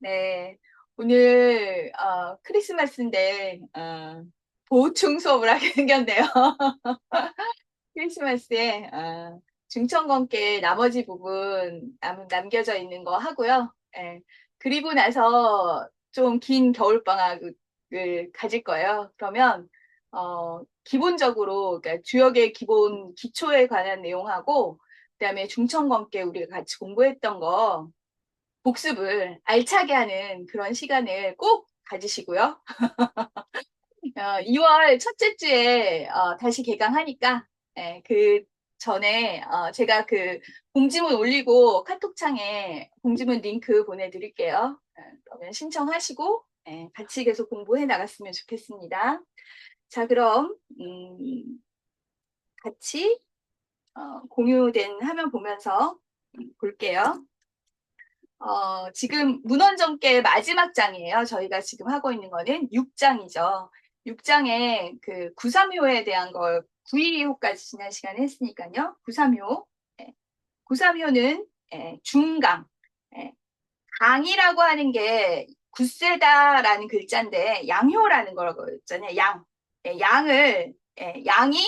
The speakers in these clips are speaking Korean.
네, 오늘 크리스마스인데 보충 수업을 하게 생겼네요. 크리스마스에 중천권께 나머지 부분 남겨져 있는 거 하고요. 예, 그리고 나서 좀 긴 겨울방학을 가질 거예요. 그러면 기본적으로 그러니까 주역의 기본 기초에 관한 내용하고 그다음에 중천권께 우리가 같이 공부했던 거 복습을 알차게 하는 그런 시간을 꼭 가지시고요. 2월 첫째 주에 다시 개강하니까 그 전에 제가 그 공지문 올리고 카톡창에 공지문 링크 보내드릴게요. 그러면 신청하시고 같이 계속 공부해 나갔으면 좋겠습니다. 자, 그럼 같이 공유된 화면 보면서 볼게요. 지금 문헌정계 마지막 장이에요. 저희가 지금 하고 있는 거는 6장이죠. 6장에 그 구삼효에 대한 걸 922호까지 지난 시간에 했으니까요. 구삼효. 구삼효는 중강. 예, 강이라고 하는 게 굳세다라는 글자인데 양효라는 거라고 했잖아요. 양. 양이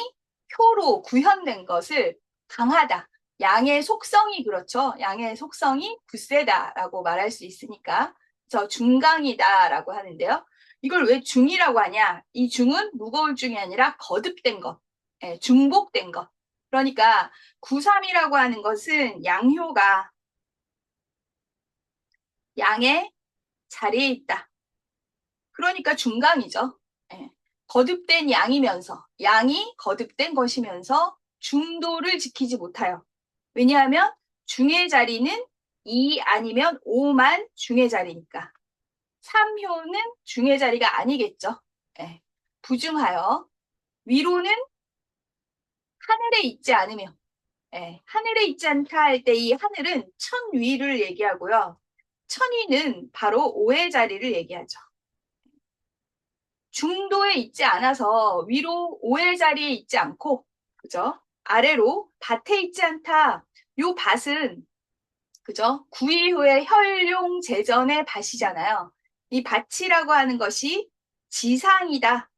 효로 구현된 것을 강하다. 양의 속성이 그렇죠. 양의 속성이 굳세다라고 말할 수 있으니까 저 중강이다라고 하는데요. 이걸 왜 중이라고 하냐? 이 중은 무거울 중이 아니라 거듭된 것, 중복된 것. 그러니까 구삼이라고 하는 것은 양효가 양의 자리에 있다. 그러니까 중강이죠. 예. 거듭된 양이면서 양이 거듭된 것이면서 중도를 지키지 못하여. 왜냐하면 중의 자리는 2 아니면 5만 중의 자리니까. 3효는 중의 자리가 아니겠죠. 예. 부중하여 위로는 하늘에 있지 않으며 하늘에 있지 않다 할 때 이 하늘은 천위를 얘기하고요. 천위는 바로 5의 자리를 얘기하죠. 중도에 있지 않아서 위로 5의 자리에 있지 않고 그죠? 아래로 밭에 있지 않다. 요 밭은 그죠? 9.15의 혈룡제전의 밭이잖아요. 이 밭이라고 하는 것이 지상이다.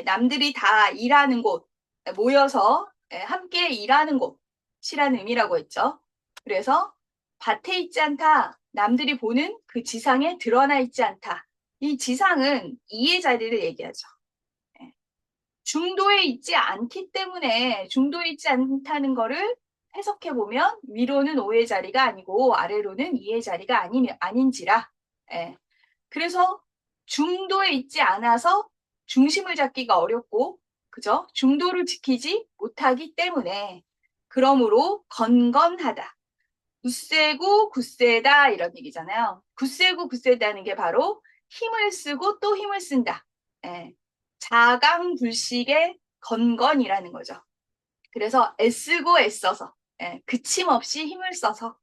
남들이 다 일하는 곳, 모여서 함께 일하는 곳이라는 의미라고 했죠. 그래서 밭에 있지 않다. 남들이 보는 그 지상에 드러나 있지 않다. 이 지상은 이의 자리를 얘기하죠. 중도에 있지 않기 때문에 중도에 있지 않다는 거를 해석해 보면 위로는 5의 자리가 아니고 아래로는 2의 자리가 아닌지라. 그래서 중도에 있지 않아서 중심을 잡기가 어렵고 그죠? 중도를 지키지 못하기 때문에 그러므로 건건하다. 굳세고 굳세다 이런 얘기잖아요. 굳세고 굳세다는 게 바로 힘을 쓰고 또 힘을 쓴다. 자강불식의 건건이라는 거죠. 그래서 애쓰고 애써서 그침없이 힘을 써서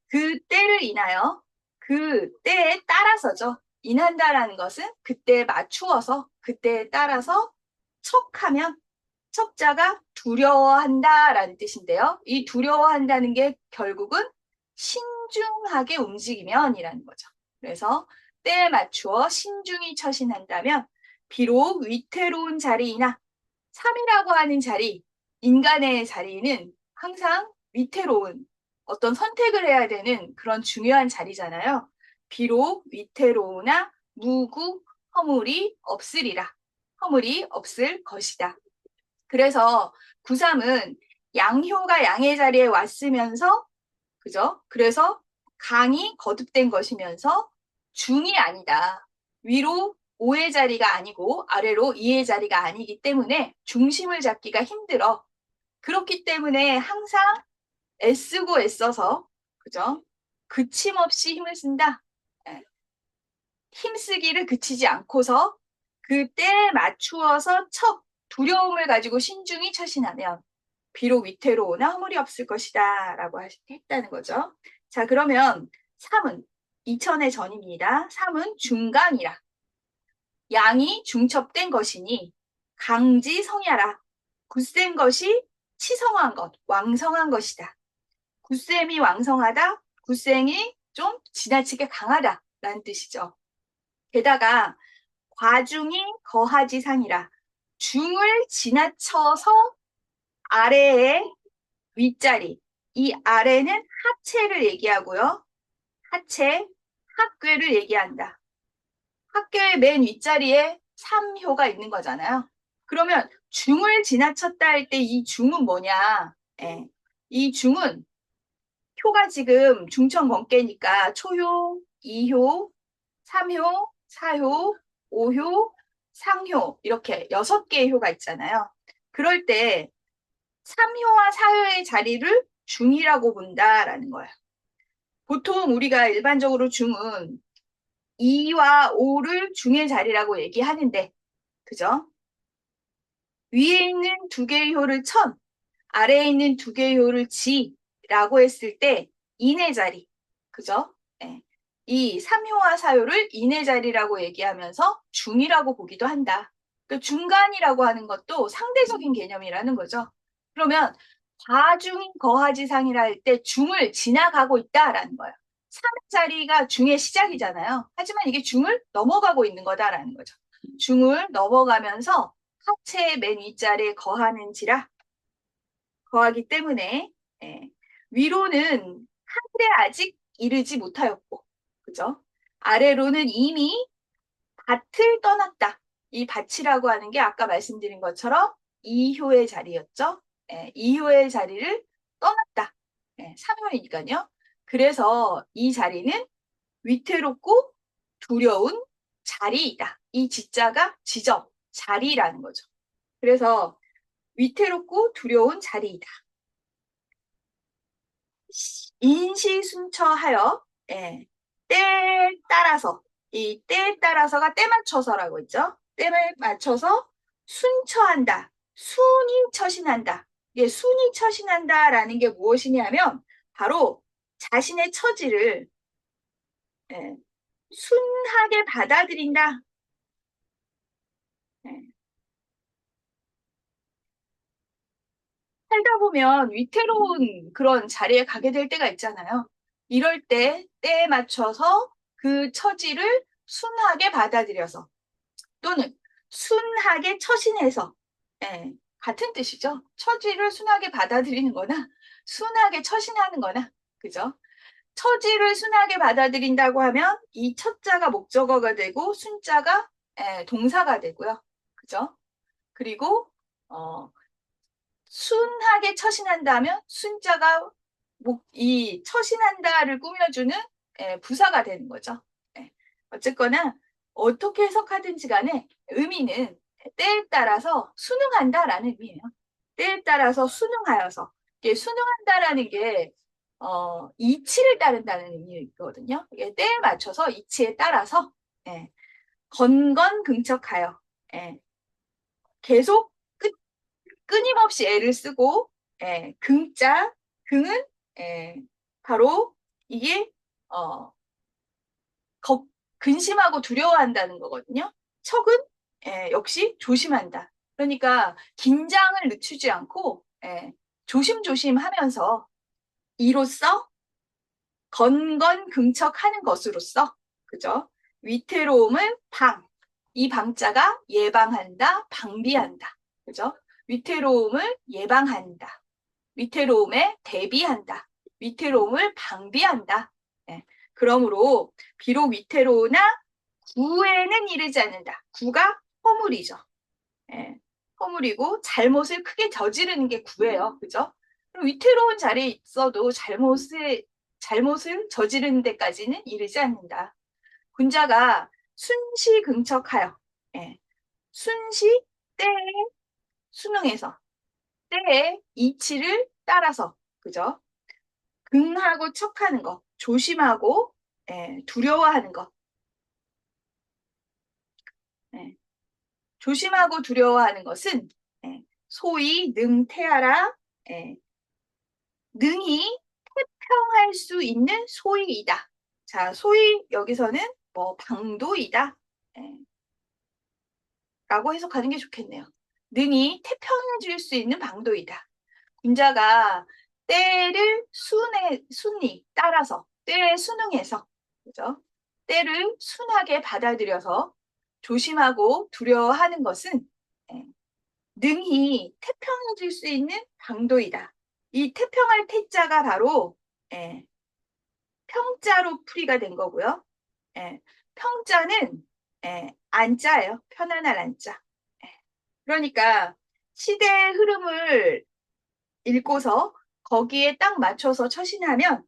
그 때를 인하여 그 때에 따라서죠. 인한다라는 것은 그때에 맞추어서 그때에 따라서 척하면 척자가 두려워한다라는 뜻인데요. 이 두려워한다는 게 결국은 신중하게 움직이면이라는 거죠. 그래서 때에 맞추어 신중히 처신한다면 비록 위태로운 자리이나 3이라고 하는 자리, 인간의 자리는 항상 위태로운 어떤 선택을 해야 되는 그런 중요한 자리잖아요. 비록 위태로우나 무구 허물이 없으리라. 허물이 없을 것이다. 그래서 구삼은 양효가 양의 자리에 왔으면서 그죠? 그래서 강이 거듭된 것이면서 중이 아니다. 위로 5의 자리가 아니고 아래로 2의 자리가 아니기 때문에 중심을 잡기가 힘들어. 그렇기 때문에 항상 애쓰고 애써서 그죠? 그침없이 힘을 쓴다. 예. 힘쓰기를 그치지 않고서 그 때에 맞추어서 두려움을 가지고 신중히 처신하면 비록 위태로우나 허물이 없을 것이다 라고 했다는 거죠. 자, 그러면 3은 2000의 전입니다. 3은 중강이라. 양이 중첩된 것이니 강지성야라. 굳센 것이 치성한 것, 왕성한 것이다. 굳셈이 왕성하다. 굳센이 좀 지나치게 강하다라는 뜻이죠. 게다가 과중이 거하지상이라 중을 지나쳐서 아래의 윗자리, 이 아래는 하체를 얘기하고요. 하체, 학괴를 얘기한다. 학교의 맨 윗자리에 3효가 있는 거잖아요. 그러면 중을 지나쳤다 할 때 이 중은 뭐냐? 예. 이 중은 효가 지금 중천번개니까 초효, 2효, 3효, 4효, 5효, 상효 이렇게 6개의 효가 있잖아요. 그럴 때 3효와 4효의 자리를 중이라고 본다라는 거예요. 보통 우리가 일반적으로 중은 2와 5를 중의 자리라고 얘기하는데, 그죠? 위에 있는 두 개의 효를 천, 아래에 있는 두 개의 효를 지라고 했을 때 인의 자리, 그죠? 네. 이 3효와 4효를 인의 자리라고 얘기하면서 중이라고 보기도 한다. 그 중간이라고 하는 것도 상대적인 개념이라는 거죠. 그러면 과중인 거하지상이라 할 때 중을 지나가고 있다라는 거예요. 3의 자리가 중의 시작이잖아요. 하지만 이게 중을 넘어가고 있는 거다라는 거죠. 중을 넘어가면서 하체의 맨 윗자리에 거하는지라 거하기 때문에 예, 위로는 하늘에 아직 이르지 못하였고 그죠? 아래로는 이미 밭을 떠났다. 이 밭이라고 하는 게 아까 말씀드린 것처럼 이효의 자리였죠. 예, 이효의 자리를 떠났다. 예, 3효이니까요. 그래서 이 자리는 위태롭고 두려운 자리이다. 이 지자가 지점, 자리라는 거죠. 그래서 위태롭고 두려운 자리이다. 인시순처하여 예, 때에 따라서 이 때에 따라서가 때 맞춰서라고 있죠. 때에 맞춰서 순처한다. 순이 처신한다. 이게 순이 처신한다라는 게 무엇이냐면 바로 자신의 처지를 예, 순하게 받아들인다. 예, 살다 보면 위태로운 그런 자리에 가게 될 때가 있잖아요. 이럴 때 때에 맞춰서 그 처지를 순하게 받아들여서 또는 순하게 처신해서 예, 같은 뜻이죠. 처지를 순하게 받아들이는 거나 순하게 처신하는 거나 그죠? 처지를 순하게 받아들인다고 하면 이 첫자가 목적어가 되고 순자가 예, 동사가 되고요. 그죠? 그리고 순하게 처신한다면 순자가 이 처신한다를 꾸며주는 부사가 되는 거죠. 어쨌거나 어떻게 해석하든지 간에 의미는 때에 따라서 순응한다라는 의미예요. 때에 따라서 순응하여서 이게 순응한다라는 게 이치를 따른다는 의미거든요. 이게 때에 맞춰서 이치에 따라서 건건긍척하여 계속 끊임없이 애를 쓰고 긍자 긍은 바로 이게 어, 근심하고 두려워한다는 거거든요. 척은 역시 조심한다. 그러니까 긴장을 늦추지 않고 조심조심하면서 이로써 건건긍척하는 것으로서 그죠? 위태로움을 이 방자가 예방한다, 방비한다. 그죠? 위태로움을 예방한다. 위태로움에 대비한다. 위태로움을 방비한다. 예. 그러므로 비록 위태로우나 구에는 이르지 않는다. 구가 허물이죠. 예. 허물이고 잘못을 크게 저지르는 게 구예요. 그죠? 그럼 위태로운 자리에 있어도 잘못을 저지르는 데까지는 이르지 않는다. 군자가 순시긍척하여 예. 순시 때에 수능에서 때의 이치를 따라서 그죠? 긍하고 척하는 거, 조심하고 두려워하는 거. 예. 조심하고 두려워하는 것은 소위 능태하라 능히 태평할 수 있는 소위이다. 자, 소위 여기서는 뭐 방도이다. 예. 라고 해석하는 게 좋겠네요. 능히 태평해질 수 있는 방도이다. 군자가 때를 순이 따라서 때에 순응해서, 그죠? 때를 순하게 받아들여서 조심하고 두려워하는 것은 예, 능히 태평해질 수 있는 방도이다. 이 태평할 태자가 바로 예, 평자로 풀이가 된 거고요. 예, 평자는 안자예요. 편안할 안자. 예, 그러니까 시대의 흐름을 읽고서 거기에 딱 맞춰서 처신하면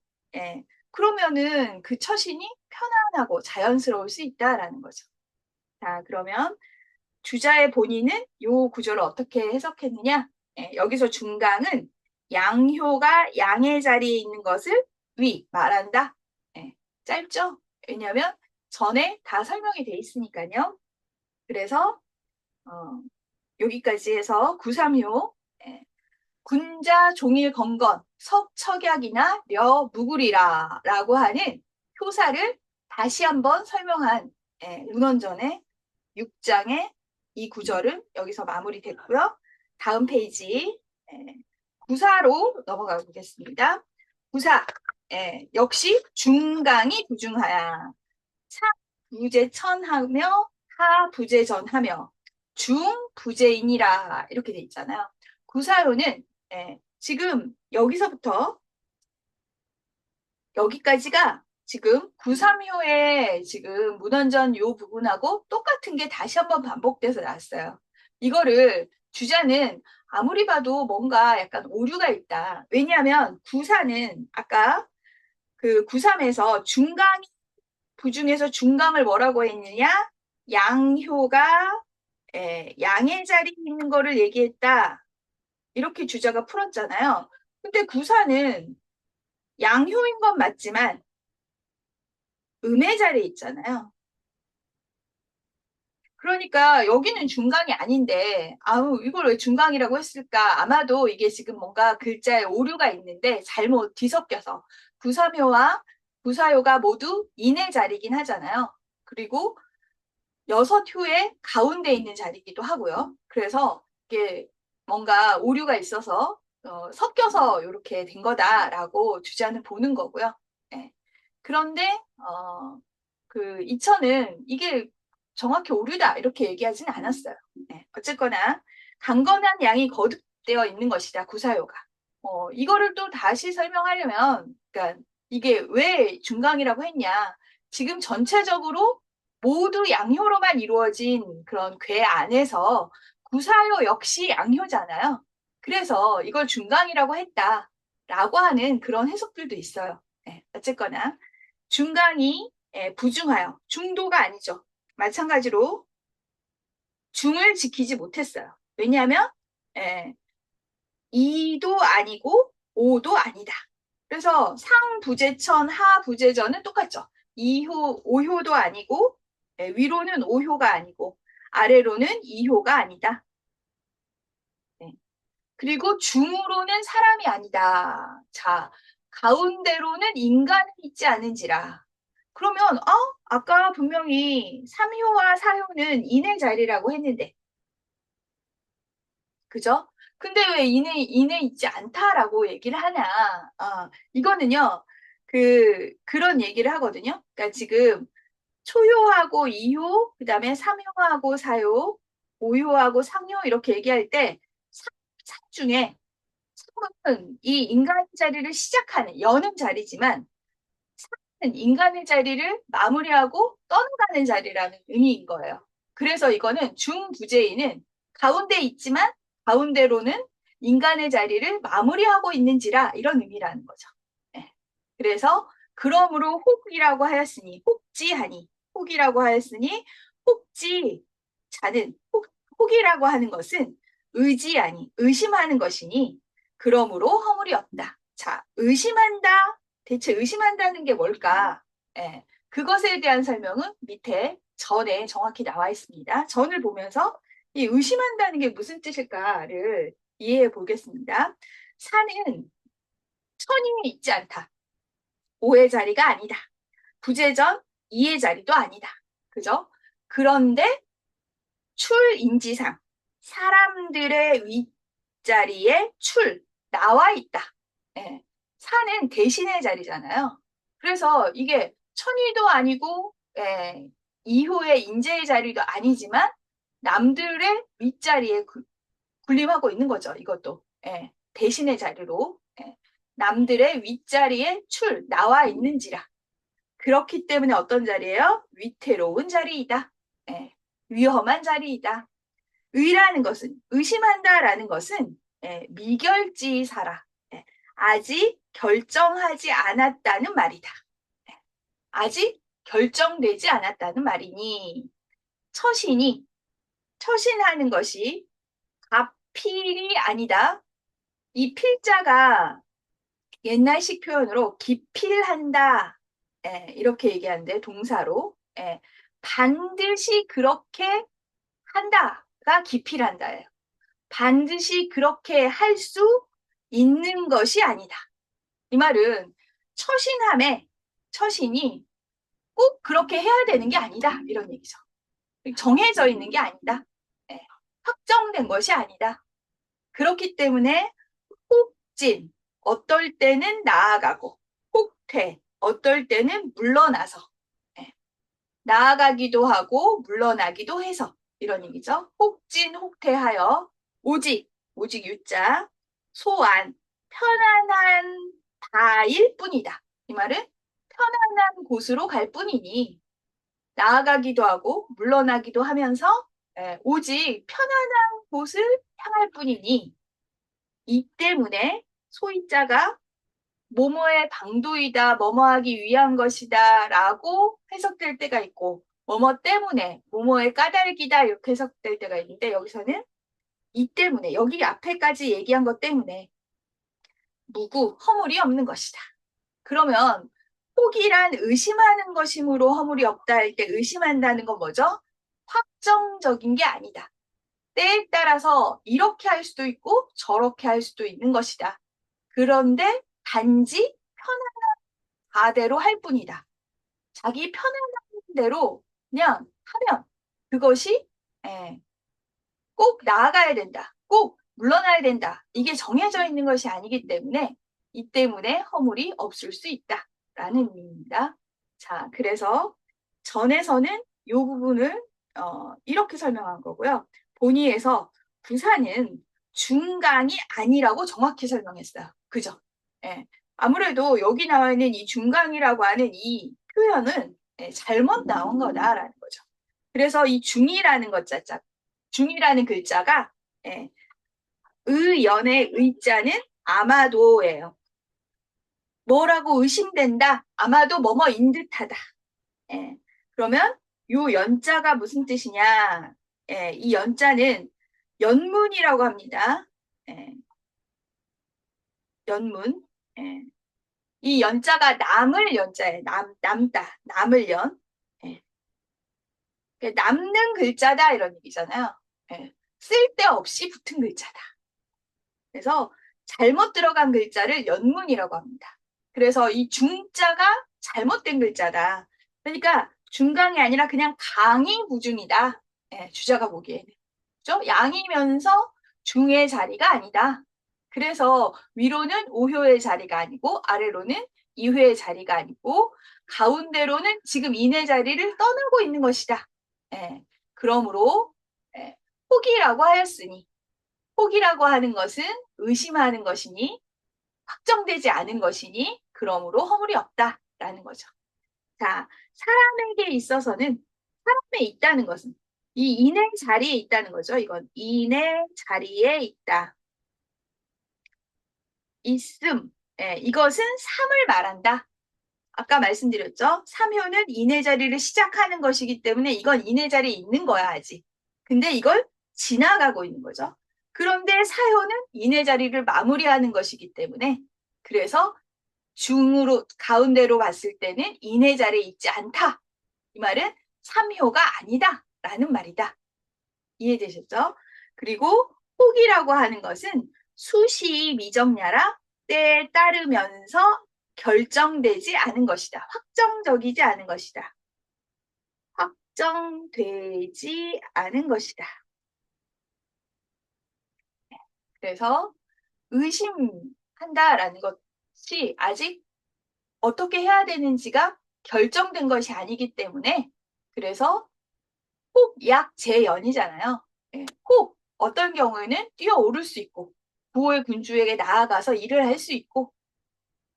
그러면은 그 처신이 편안하고 자연스러울 수 있다라는 거죠. 자, 그러면 주자의 본인은 요 구조를 어떻게 해석했느냐? 여기서 중강은 양효가 양의 자리에 있는 것을 말한다. 짧죠? 왜냐하면 전에 다 설명이 돼 있으니까요. 그래서 여기까지 해서 구삼효 군자 종일 건건 석척약이나 려 무구리라 라고 하는 효사를 다시 한번 설명한 문헌전의 6장의 이 구절은 여기서 마무리됐고요. 다음 페이지 구사로 넘어가 보겠습니다. 구사 역시 중강이 부중하야 상부제천하며 하부제전하며 중부제인이라 이렇게 돼 있잖아요. 구사로는 지금 여기서부터 여기까지가 지금 930호의 지금 문헌전 요 부분하고 똑같은 게 다시 한번 반복돼서 나왔어요. 이거를 주자는 아무리 봐도 뭔가 약간 오류가 있다. 왜냐하면 구사는 아까 그 93에서 중강이 부중에서 중강을 뭐라고 했느냐? 양효가 양의 자리에 있는 거를 얘기했다. 이렇게 주자가 풀었잖아요. 근데 구사는 양효인 건 맞지만 음의 자리에 있잖아요. 그러니까 여기는 중강이 아닌데 아우 이걸 왜 중강이라고 했을까? 아마도 이게 지금 뭔가 글자에 오류가 있는데 잘못 뒤섞여서 구삼효와 구사효가 모두 인의 자리긴 하잖아요. 그리고 여섯 효의 가운데 있는 자리이기도 하고요. 그래서 이게 뭔가 오류가 있어서 섞여서 이렇게 된 거다라고 주자는 보는 거고요. 네. 그런데 그 이천은 이게 정확히 오류다 이렇게 얘기하지는 않았어요. 네. 어쨌거나 강건한 양이 거듭되어 있는 것이다. 구사효가. 이거를 또 다시 설명하려면 그러니까 이게 왜 중강이라고 했냐. 지금 전체적으로 모두 양효로만 이루어진 그런 궤 안에서 구사효 역시 양효잖아요. 그래서 이걸 중강이라고 했다라고 하는 그런 해석들도 있어요. 네, 어쨌거나 중강이 부중하여 중도가 아니죠. 마찬가지로 중을 지키지 못했어요. 왜냐하면 예, 2도 아니고 5도 아니다. 그래서 상부제천, 하부제전은 똑같죠. 2효, 5효도 아니고 위로는 5효가 아니고 아래로는 2효가 아니다. 네. 그리고 중으로는 사람이 아니다. 자, 가운데로는 인간은 있지 않은지라. 그러면 아까 분명히 3효와 4효는 인의 자리라고 했는데 그죠? 근데 왜 인에 있지 않다라고 얘기를 하냐? 이거는요, 그런 얘기를 하거든요. 그러니까 지금 초효하고 2효, 그 다음에 3효하고 4효, 5효하고 상효 이렇게 얘기할 때, 상 중에 상은 이 인간의 자리를 시작하는, 여는 자리지만, 상은 인간의 자리를 마무리하고 떠나가는 자리라는 의미인 거예요. 그래서 이거는 중부재인은 가운데 있지만 가운데로는 인간의 자리를 마무리하고 있는지라 이런 의미라는 거죠. 네. 그래서 그러므로 혹이라고 하였으니 혹지하니 혹이라고 하였으니 혹지 자는 혹이라고 하는 것은 의지하니 의심하는 것이니 그러므로 허물이 없다. 자, 의심한다. 대체 의심한다는 게 뭘까? 그것에 대한 설명은 밑에 전에 정확히 나와 있습니다. 전을 보면서 이 의심한다는 게 무슨 뜻일까를 이해해 보겠습니다. 사는 천이 있지 않다. 오의 자리가 아니다. 부재전 이의 자리도 아니다. 그죠? 그런데 출인지상 사람들의 윗자리에 나와 있다. 사는 대신의 자리잖아요. 그래서 이게 천위도 아니고 이후의 인재의 자리도 아니지만 남들의 윗자리에 군림하고 있는 거죠. 이것도 대신의 자리로 남들의 윗자리에 나와 있는지라. 그렇기 때문에 어떤 자리예요? 위태로운 자리이다. 위험한 자리이다. 의라는 것은 의심한다라는 것은 미결지사라. 아직 결정하지 않았다는 말이다. 아직 결정되지 않았다는 말이니 처신하는 것이 가필이 아니다. 이 필자가 옛날식 표현으로 기필한다. 이렇게 얘기하는데 동사로 반드시 그렇게 한다가 기필한다예요. 반드시 그렇게 할 수 있는 것이 아니다. 이 말은 처신이 꼭 그렇게 해야 되는 게 아니다. 이런 얘기죠. 정해져 있는 게 아니다. 확정된 것이 아니다. 그렇기 때문에 혹진, 어떨 때는 나아가고, 혹퇴, 어떨 때는 물러나서, 나아가기도 하고 물러나기도 해서 이런 얘기죠. 혹진, 혹퇴하여 오직 유자, 소안, 편안한 바일 뿐이다. 이 말은 편안한 곳으로 갈 뿐이니 나아가기도 하고 물러나기도 하면서 오직 편안한 곳을 향할 뿐이니 이 때문에 소위자가 뭐뭐의 방도이다, 뭐뭐하기 위한 것이다 라고 해석될 때가 있고 뭐뭐 때문에, 뭐뭐의 까닭이다 이렇게 해석될 때가 있는데 여기서는 이 때문에, 여기 앞에까지 얘기한 것 때문에 허물이 없는 것이다. 그러면 혹이란 의심하는 것이므로 허물이 없다 할 때 의심한다는 건 뭐죠? 확정적인 게 아니다. 때에 따라서 이렇게 할 수도 있고 저렇게 할 수도 있는 것이다. 그런데 단지 편안한 바대로 할 뿐이다. 자기 편안한 대로 그냥 하면 그것이 꼭 나아가야 된다. 꼭 물러나야 된다. 이게 정해져 있는 것이 아니기 때문에 이 때문에 허물이 없을 수 있다라는 의미입니다. 자, 그래서 전에서는 이 부분을 이렇게 설명한 거고요. 본의에서 부사는 중강이 아니라고 정확히 설명했어요. 그죠? 아무래도 여기 나와 있는 이 중강이라고 하는 이 표현은 잘못 나온 거다라는 거죠. 그래서 이 중이라는 글자가 의연의 의자는 아마도예요. 뭐라고 의심된다. 아마도 뭐뭐인 듯하다. 그러면 요 연자가 무슨 뜻이냐? 이 연자는 연문이라고 합니다. 연문. 이 연자가 남을 연자예요. 남다. 남을 연. 남는 글자다 이런 얘기잖아요. 쓸데없이 붙은 글자다. 그래서 잘못 들어간 글자를 연문이라고 합니다. 그래서 이 중자가 잘못된 글자다. 그러니까 중강이 아니라 그냥 강이 부중이다. 주자가 보기에는. 그죠? 양이면서 중의 자리가 아니다. 그래서 위로는 오효의 자리가 아니고 아래로는 이효의 자리가 아니고 가운데로는 지금 인의 자리를 떠나고 있는 것이다. 그러므로 혹이라고 하였으니 혹이라고 하는 것은 의심하는 것이니 확정되지 않은 것이니 그러므로 허물이 없다라는 거죠. 자, 사람에게 있어서는 사람에 있다는 것은 이 인의 자리에 있다는 거죠. 이건 인의 자리에 있다. 있음. 이것은 삼을 말한다. 아까 말씀드렸죠. 삼효는 인의 자리를 시작하는 것이기 때문에 이건 인의 자리에 있는 거야 아직. 근데 이걸 지나가고 있는 거죠. 그런데 사효는 인의 자리를 마무리하는 것이기 때문에 그래서 중으로 가운데로 봤을 때는 인의 자리에 있지 않다. 이 말은 삼효가 아니다 라는 말이다. 이해되셨죠? 그리고 혹이라고 하는 것은 수시 미정야라 때에 따르면서 결정되지 않은 것이다. 확정적이지 않은 것이다. 확정되지 않은 것이다. 그래서 의심한다라는 것이 아직 어떻게 해야 되는지가 결정된 것이 아니기 때문에 그래서 혹약재연이잖아요. 예, 혹 어떤 경우에는 뛰어오를 수 있고 구호의 군주에게 나아가서 일을 할 수 있고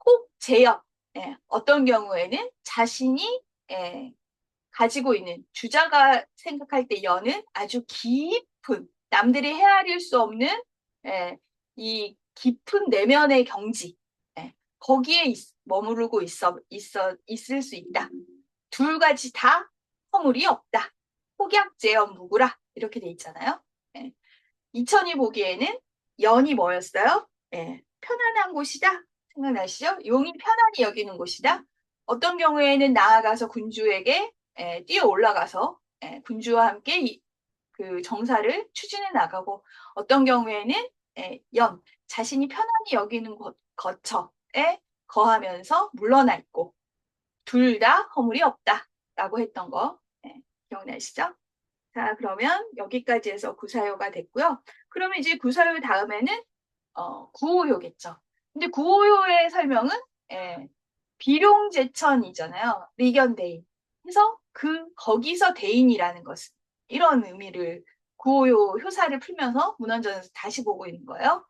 혹재연 예, 어떤 경우에는 자신이 예, 가지고 있는 주자가 생각할 때 연은 아주 깊은 남들이 헤아릴 수 없는 예, 이 깊은 내면의 경지 예, 거기에 머무르고 있을 수 있다. 둘 가지 다 허물이 없다. 혹약재연무구라 이렇게 돼 있잖아요. 예. 이천이 보기에는 연이 뭐였어요? 예, 편안한 곳이다. 생각나시죠? 용이 편안히 여기는 곳이다. 어떤 경우에는 나아가서 군주에게 뛰어 올라가서 군주와 함께 그 정사를 추진해 나가고 어떤 경우에는 자신이 편안히 여기는 거처에 거하면서 물러나 있고 둘 다 허물이 없다라고 했던 거 기억나시죠? 자, 그러면 여기까지 해서 구사효가 됐고요. 그러면 이제 구사효 다음에는 구호효겠죠. 근데 구호효의 설명은 비룡제천이잖아요. 리견대인. 그래서 거기서 대인이라는 것은 이런 의미를 구호효 효사를 풀면서 문헌전에서 다시 보고 있는 거예요.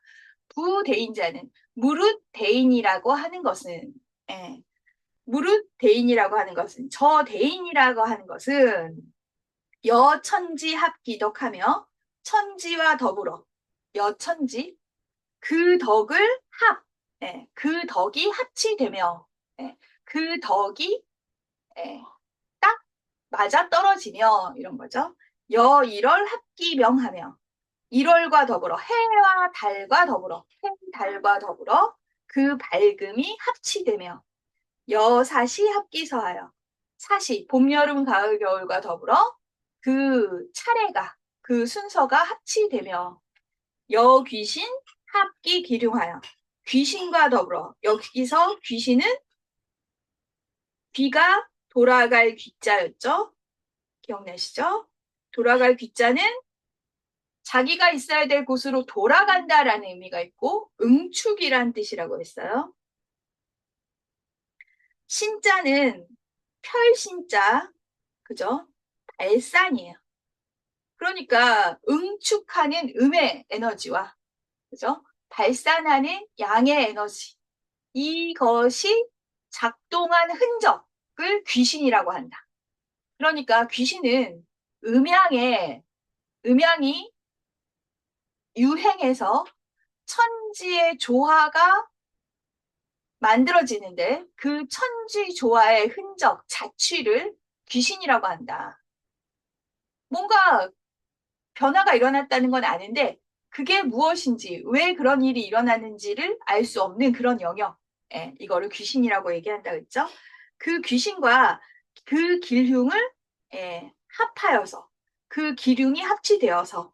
부대인자는 무릇 대인이라고 하는 것은 무릇 대인이라고 하는 것은 저 대인이라고 하는 것은 여천지 합기덕하며 천지와 더불어 여천지 그 덕을 그 덕이 합치되며 그 덕이 딱 맞아떨어지며 이런 거죠. 여일월 합기명하며 1월과 더불어 해와 달과 더불어 해, 달과 더불어 그 밝음이 합치되며 여사시 합기서하여 사시 봄, 여름, 가을, 겨울과 더불어 그 차례가 그 순서가 합치되며 여귀신 합기 기륭하여 귀신과 더불어 여기서 귀신은 귀가 돌아갈 귀자였죠. 기억나시죠? 돌아갈 귀자는 자기가 있어야 될 곳으로 돌아간다라는 의미가 있고 응축이란 뜻이라고 했어요. 신자는 펼신자, 그죠? 발산이에요. 그러니까 응축하는 음의 에너지와 그죠? 발산하는 양의 에너지 이것이 작동한 흔적을 귀신이라고 한다. 그러니까 귀신은 음양이 유행해서 천지의 조화가 만들어지는데 그 천지 조화의 흔적 자취를 귀신이라고 한다. 뭔가 변화가 일어났다는 건 아는데 그게 무엇인지 왜 그런 일이 일어나는지를 알 수 없는 그런 영역 이거를 귀신이라고 얘기한다 그랬죠. 그 귀신과 그 기륭을 합하여서 그 기륭이 합치되어서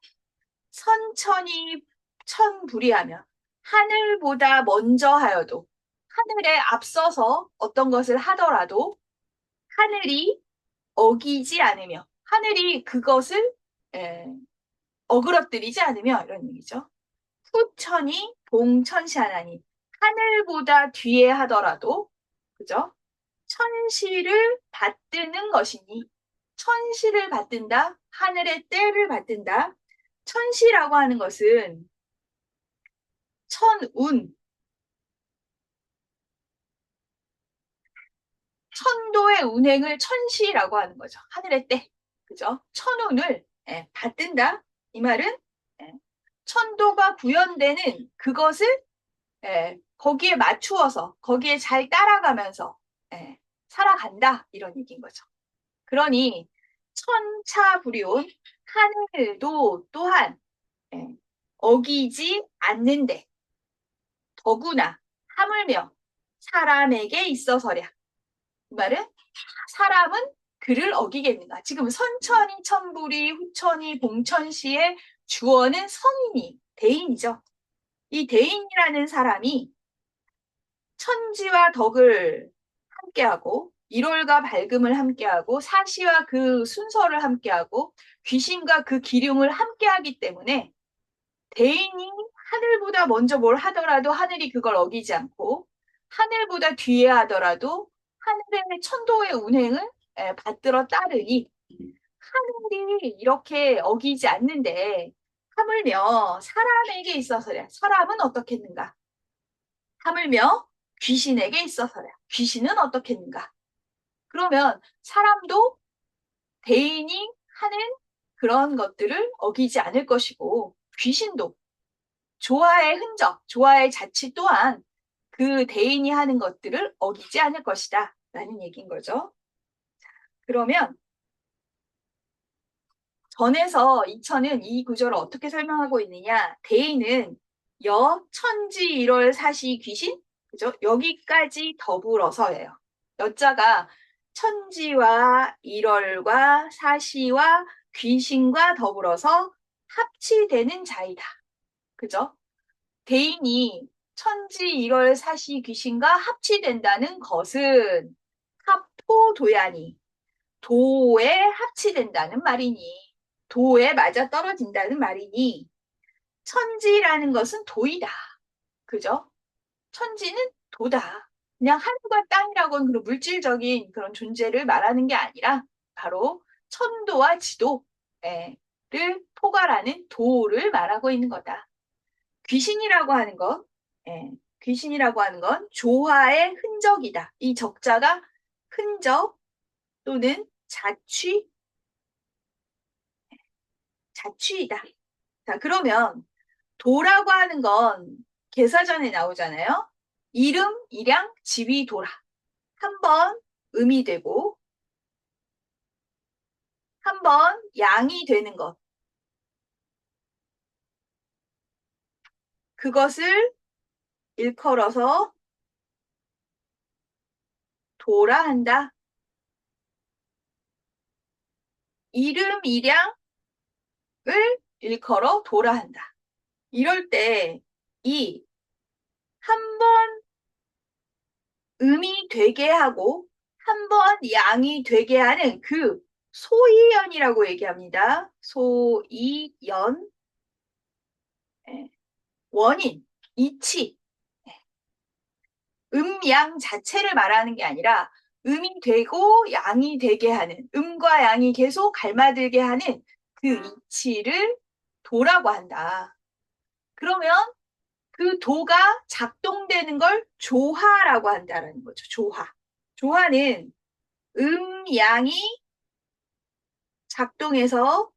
선천이 천불이하며 하늘보다 먼저 하여도 하늘에 앞서서 어떤 것을 하더라도 하늘이 어기지 않으며 하늘이 그것을 어그러뜨리지 않으며 이런 얘기죠. 후천이 봉천시하나니 하늘보다 뒤에 하더라도 그죠? 천시를 받드는 것이니 천시를 받든다 하늘의 때를 받든다 천시라고 하는 것은 천운 천도의 운행을 천시라고 하는 거죠. 하늘의 때 그죠? 천운을 받든다 이 말은 천도가 구현되는 그것을 거기에 맞추어서 거기에 잘 따라가면서 살아간다 이런 얘기인 거죠. 그러니 천차불이온 하늘도 또한 어기지 않는데 더구나 하물며 사람에게 있어서랴. 그 말은 사람은 그를 어기겠는가. 지금 선천이 천불이 후천이 봉천시의 주어는 성인이 대인이죠. 이 대인이라는 사람이 천지와 덕을 함께하고 1월과 밝음을 함께하고 사시와 그 순서를 함께하고 귀신과 그 기륭을 함께하기 때문에 대인이 하늘보다 먼저 뭘 하더라도 하늘이 그걸 어기지 않고 하늘보다 뒤에 하더라도 하늘의 천도의 운행을 받들어 따르니 하늘이 이렇게 어기지 않는데 하물며 사람에게 있어서야. 사람은 어떻겠는가? 하물며 귀신에게 있어서야. 귀신은 어떻겠는가? 그러면 사람도 대인이 하는 그런 것들을 어기지 않을 것이고 귀신도 조화의 흔적, 조화의 자취 또한 그 대인이 하는 것들을 어기지 않을 것이다 라는 얘기인 거죠. 그러면 전에서 이천은 이 구절을 어떻게 설명하고 있느냐. 대인은 여, 천지, 일월, 사시, 귀신 그죠? 여기까지 더불어서예요. 여자가 천지와 일월과 사시와 귀신과 더불어서 합치되는 자이다. 그죠? 대인이 천지, 일월, 사시, 귀신과 합치된다는 것은 합포도야니 도에 합치된다는 말이니 도에 맞아 떨어진다는 말이니 천지라는 것은 도이다. 그죠? 천지는 도다. 그냥 하늘과 땅이라고는 그런 물질적인 그런 존재를 말하는 게 아니라 바로 천도와 지도를 포괄하는 도를 말하고 있는 거다. 귀신이라고 하는 것, 귀신이라고 하는 건 조화의 흔적이다. 이 적자가 흔적 또는 자취이다. 자, 그러면 도라고 하는 건 개사전에 나오잖아요. 이름, 일양, 지위, 도라. 한 번 음이 되고 한 번 양이 되는 것. 그것을 일컬어서 도라 한다. 이름, 일양을 일컬어 도라 한다. 이럴 때 이 한 번 음이 되게 하고 한 번 양이 되게 하는 그 소이연이라고 얘기합니다. 소이연 원인, 이치 양 자체를 말하는 게 아니라 음이 되고 양이 되게 하는 음과 양이 계속 갈마들게 하는 그 이치를 도라고 한다. 그러면 그 도가 작동되는 걸 조화라고 한다는 거죠. 조화. 조화는 양이 작동해서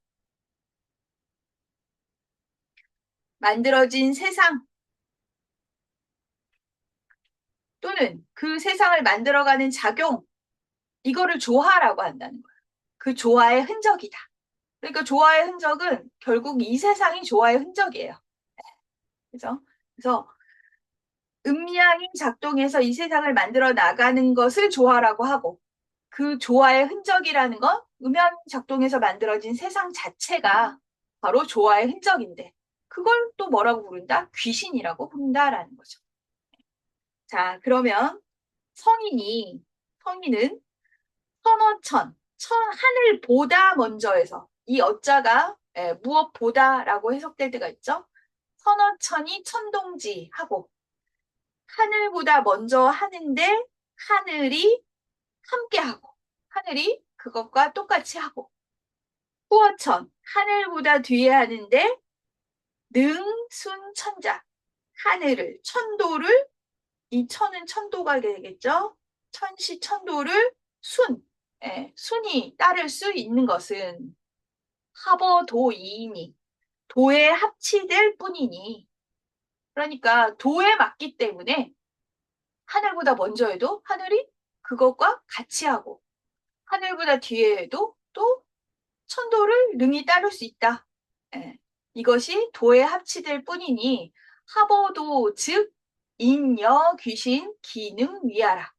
만들어진 세상 또는 그 세상을 만들어가는 작용 이거를 조화라고 한다는 거예요. 그 조화의 흔적이다. 그러니까 조화의 흔적은 결국 이 세상이 조화의 흔적이에요. 그죠? 그래서 음양이 작동해서 이 세상을 만들어 나가는 것을 조화라고 하고 그 조화의 흔적이라는 건 음양이 작동해서 만들어진 세상 자체가 바로 조화의 흔적인데 그걸 또 뭐라고 부른다? 귀신이라고 부른다라는 거죠. 자, 그러면 성인은 선어천, 하늘보다 먼저에서 이 어자가 무엇보다라고 해석될 때가 있죠. 선어천이 천동지하고 하늘보다 먼저 하는데 하늘이 함께하고 하늘이 그것과 똑같이 하고 후어천 하늘보다 뒤에 하는데 능순천자 하늘을 천도를 이 천은 천도가 되겠죠. 천시 천도를 순이 따를 수 있는 것은 합어도이니 도에 합치될 뿐이니 그러니까 도에 맞기 때문에 하늘보다 먼저 해도 하늘이 그것과 같이 하고 하늘보다 뒤에 해도 또 천도를 능히 따를 수 있다. 이것이 도에 합치될 뿐이니 합어도 즉 인여 귀신 기능 위하라.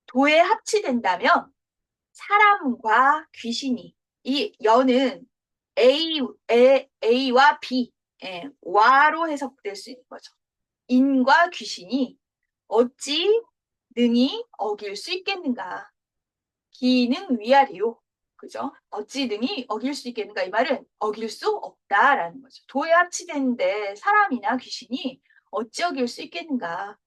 도에 합치된다면 사람과 귀신이 이 여는 A와 B 와로 해석될 수 있는 거죠. 인과 귀신이 어찌 능히 어길 수 있겠는가. 기는 위아래요. 그죠? 어찌 능히 어길 수 있겠는가. 이 말은 어길 수 없다라는 거죠. 도에 합치되는데 사람이나 귀신이 어찌 어길 수 있겠는가.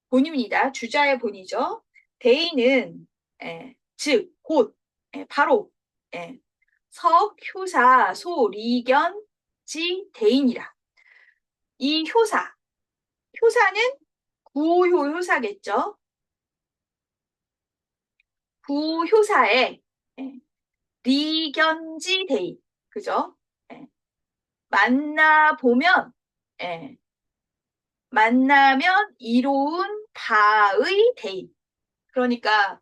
본입니다. 주자의 본이죠. 대인은 즉, 곧, 바로 석, 효사, 소, 리견, 지, 대인이라. 이 효사는 구효 효사겠죠. 구효사에 리견지 대인, 그죠? 만나보면 만나면 이로운 바의 대인. 그러니까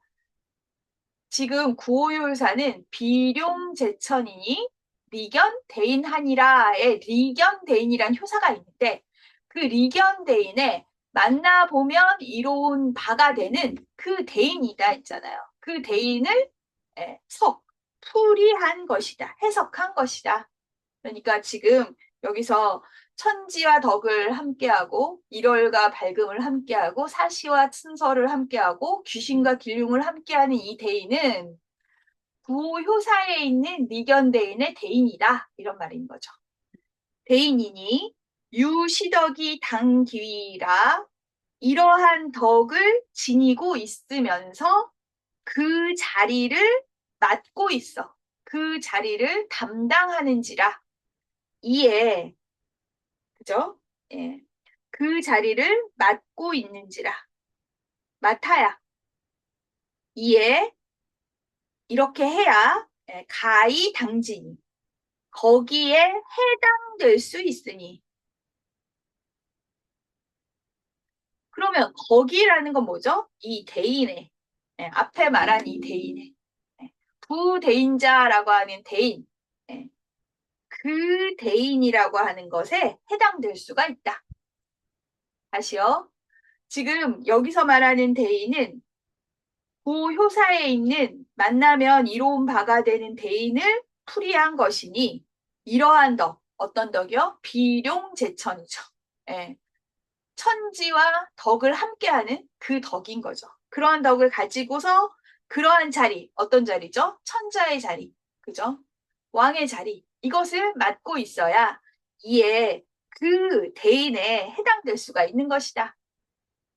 지금 구호효사는 비룡제천이니 리견 대인하니라의 리견 대인이란 효사가 있는데 그 리견 대인에 만나보면 이로운 바가 되는 그 대인이다 있잖아요. 그 대인을 풀이한 것이다. 해석한 것이다. 그러니까 지금 여기서 천지와 덕을 함께하고 일월과 밝음을 함께하고 사시와 친서를 함께하고 귀신과 길흉을 함께하는 이 대인은 구효사에 있는 미견대인의 대인이다. 이런 말인 거죠. 대인이니 유시덕이 당기위라 이러한 덕을 지니고 있으면서 그 자리를 맡고 있어. 그 자리를 담당하는지라. 이에 그죠? 예. 그 자리를 맡고 있는지라. 맡아야. 이에 이렇게 해야 가히 당진이 거기에 해당될 수 있으니. 그러면 거기라는 건 뭐죠? 이 대인의 앞에 말한 이 대인의 부대인자라고 하는 대인 그 대인이라고 하는 것에 해당될 수가 있다. 다시요. 지금 여기서 말하는 대인은 고효사에 있는 만나면 이로운 바가 되는 대인을 풀이한 것이니 이러한 덕, 어떤 덕이요? 비룡제천이죠. 천지와 덕을 함께하는 그 덕인 거죠. 그러한 덕을 가지고서 그러한 자리, 어떤 자리죠? 천자의 자리, 그죠? 왕의 자리, 이것을 맡고 있어야 이에 그 대인에 해당될 수가 있는 것이다.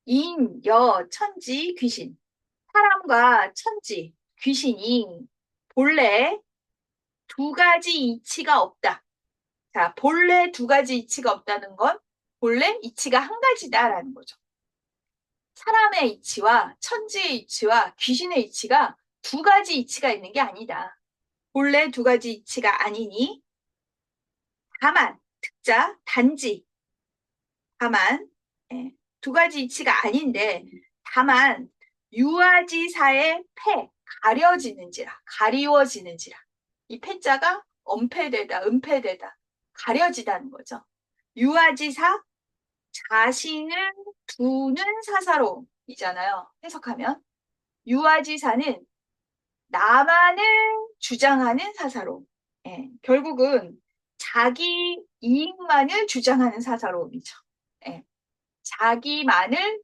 인, 여, 천지, 귀신. 사람과 천지, 귀신이 본래 두 가지 이치가 없다. 자, 본래 두 가지 이치가 없다는 건 본래 이치가 한 가지다라는 거죠. 사람의 이치와 천지의 이치와 귀신의 이치가 두 가지 이치가 있는 게 아니다. 본래 두 가지 이치가 아니니 다만, 특자, 단지, 다만 두 가지 이치가 아닌데 다만 유아지사의 패, 가리워지는지라. 이 패자가 엄패되다, 은패되다, 가려지다는 거죠. 유아지사, 자신을 두는 사사로이잖아요. 해석하면. 유아지사는 나만을 주장하는 사사로. 결국은 자기 이익만을 주장하는 사사로움이죠. 자기만을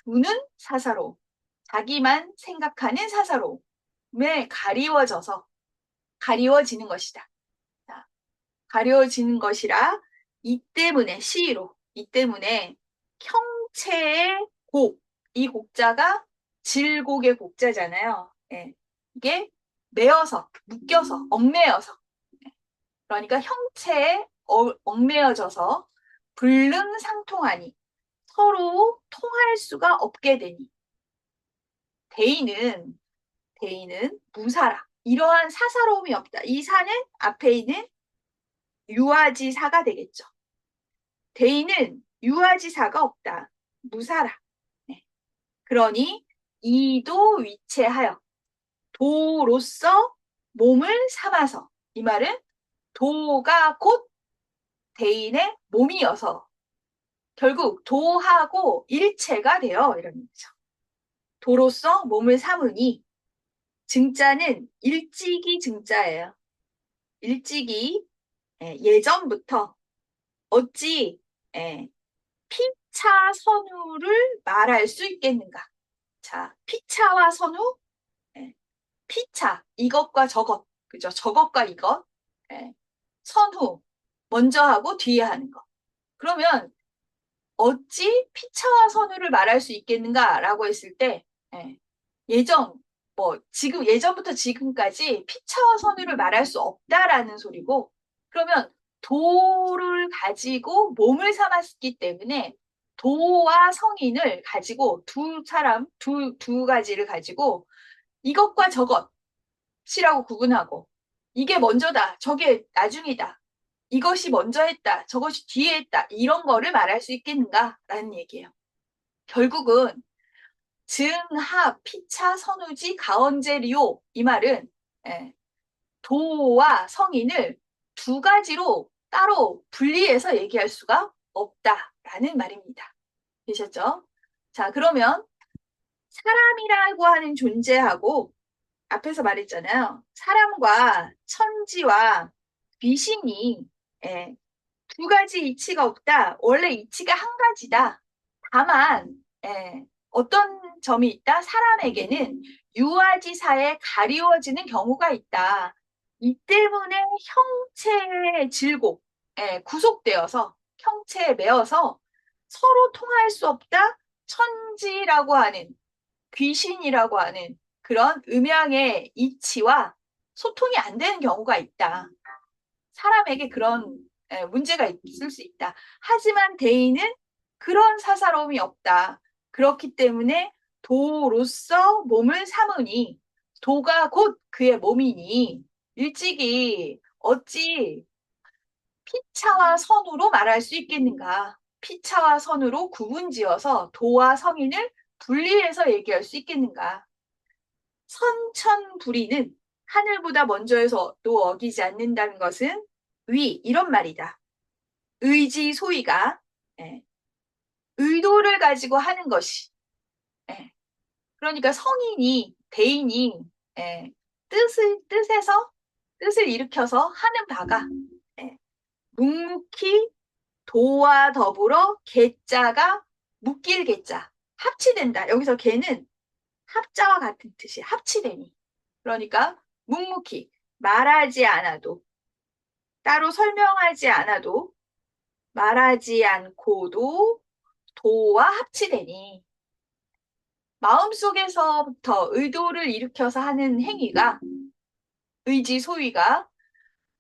두는 사사로. 자기만 생각하는 사사로움에 가리워지는 것이다. 자, 가려지는 것이라 이 때문에 시로 이 때문에 형체의 곡, 이 곡자가 질곡의 곡자잖아요. 이게 매어서, 묶여서, 얽매여서 그러니까 형체에 얽매여져서 불능상통하니 서로 통할 수가 없게 되니 대인은 무사라. 이러한 사사로움이 없다. 이 사는 앞에 있는 유아지사가 되겠죠. 대인은 유아지사가 없다. 무사라. 네. 그러니 이도 위체하여 도로서 몸을 삼아서 이 말은 도가 곧 대인의 몸이어서 결국 도하고 일체가 되어 이런 의미죠. 도로서 몸을 삼으니 증자는 일찍이 증자예요. 일찍이 예전부터 어찌 피차 선우를 말할 수 있겠는가? 자, 피차와 선우, 피차 이것과 저것, 그죠? 저것과 이것, 선후 먼저 하고 뒤에 하는 것. 그러면 어찌 피차와 선우를 말할 수 있겠는가라고 했을 때 예, 예전 지금 예전부터 지금까지 피차와 선우를 말할 수 없다라는 소리고 그러면 도를 가지고 몸을 삼았기 때문에 도와 성인을 가지고 두 가지를 가지고 이것과 저것이라고 구분하고 이게 먼저다, 저게 나중이다, 이것이 먼저 했다, 저것이 뒤에 했다 이런 거를 말할 수 있겠는가라는 얘기예요. 결국은 증하, 피차, 선우지, 가언제리오 이 말은 예, 도와 성인을 두 가지로 따로 분리해서 얘기할 수가 없다라는 말입니다. 되셨죠? 자, 그러면 사람이라고 하는 존재하고 앞에서 말했잖아요. 사람과 천지와 귀신이 예, 두 가지 이치가 없다. 원래 이치가 한 가지다. 다만 어떤 점이 있다? 사람에게는 유아지사에 가리워지는 경우가 있다. 이 때문에 형체의 질곡, 구속되어서 형체에 매어서 서로 통할 수 없다. 천지라고 하는 귀신이라고 하는 그런 음양의 이치와 소통이 안 되는 경우가 있다. 사람에게 그런 문제가 있을 수 있다. 하지만 대인은 그런 사사로움이 없다. 그렇기 때문에 도로서 몸을 삼으니 도가 곧 그의 몸이니 일찍이 어찌 피차와 선우로 말할 수 있겠는가? 피차와 선우로 구분지어서 도와 성인을 분리해서 얘기할 수 있겠는가? 선천불이는 하늘보다 먼저에서 또 어기지 않는다는 것은 위 이런 말이다. 의지 소위가 의도를 가지고 하는 것이 그러니까 성인이 대인이 뜻을 일으켜서 하는 바가 묵묵히 도와 더불어 개자가 묶일 개자 합치된다. 여기서 개는 합자와 같은 뜻이 합치되니 그러니까 묵묵히 말하지 않아도 따로 설명하지 않아도 말하지 않고도 도와 합치되니 마음속에서부터 의도를 일으켜서 하는 행위가 의지 소위가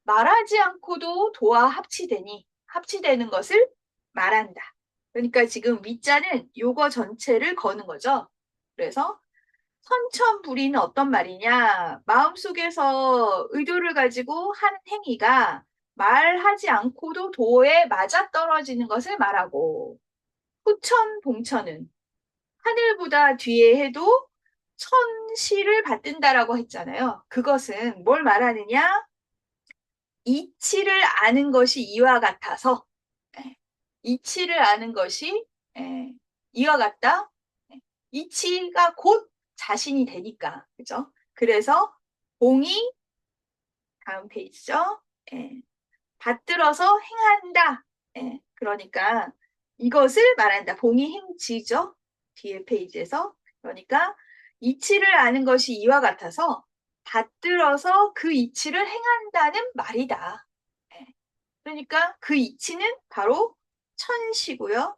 말하지 않고도 도와 합치되는 것을 말한다. 그러니까 지금 위자는 요거 전체를 거는 거죠. 그래서 선천불이는 어떤 말이냐? 마음속에서 의도를 가지고 하는 행위가 말하지 않고도 도에 맞아떨어지는 것을 말하고 후천봉천은 하늘보다 뒤에 해도 천시를 받든다라고 했잖아요. 그것은 뭘 말하느냐? 이치를 아는 것이 이와 같아서 이치를 아는 것이 이와 같다. 이치가 곧 자신이 되니까 그죠? 그래서 공이 다음 페이지죠. 받들어서 행한다. 그러니까 이것을 말한다. 봉이 행지죠. 뒤에 페이지에서. 그러니까 이치를 아는 것이 이와 같아서 받들어서 그 이치를 행한다는 말이다. 그러니까 그 이치는 바로 천시고요.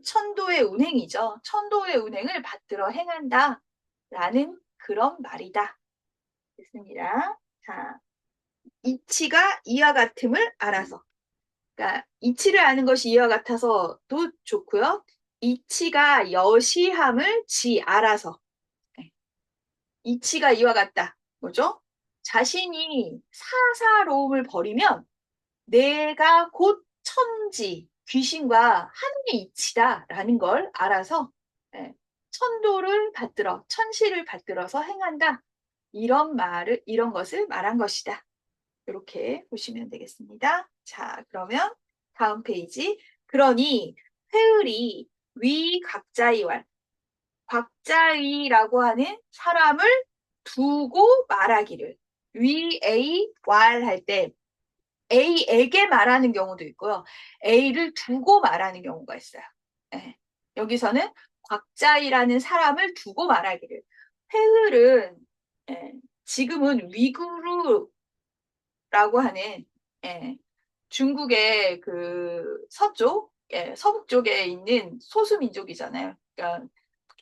천도의 운행이죠. 천도의 운행을 받들어 행한다. 라는 그런 말이다. 됐습니다. 자, 이치가 이와 같음을 알아서. 그러니까 이치를 아는 것이 이와 같아서도 좋고요. 이치가 여시함을 알아서. 이치가 이와 같다. 뭐죠? 자신이 사사로움을 버리면 내가 곧 천지, 귀신과 하늘의 이치다라는 걸 알아서 천도를 받들어, 천시를 받들어서 행한다. 이런 것을 말한 것이다. 이렇게 보시면 되겠습니다. 자, 그러면 다음 페이지. 그러니 회을이 위 각자이왈, 각자이라고 하는 사람을 두고 말하기를 위 A 왈 할 때 A에게 말하는 경우도 있고요. A를 두고 말하는 경우가 있어요. 여기서는 곽자이라는 사람을 두고 말하기를. 회을은 지금은 위구르라고 하는 중국의 그 서쪽 예, 서북 쪽에 있는 소수 민족이잖아요. 그러니까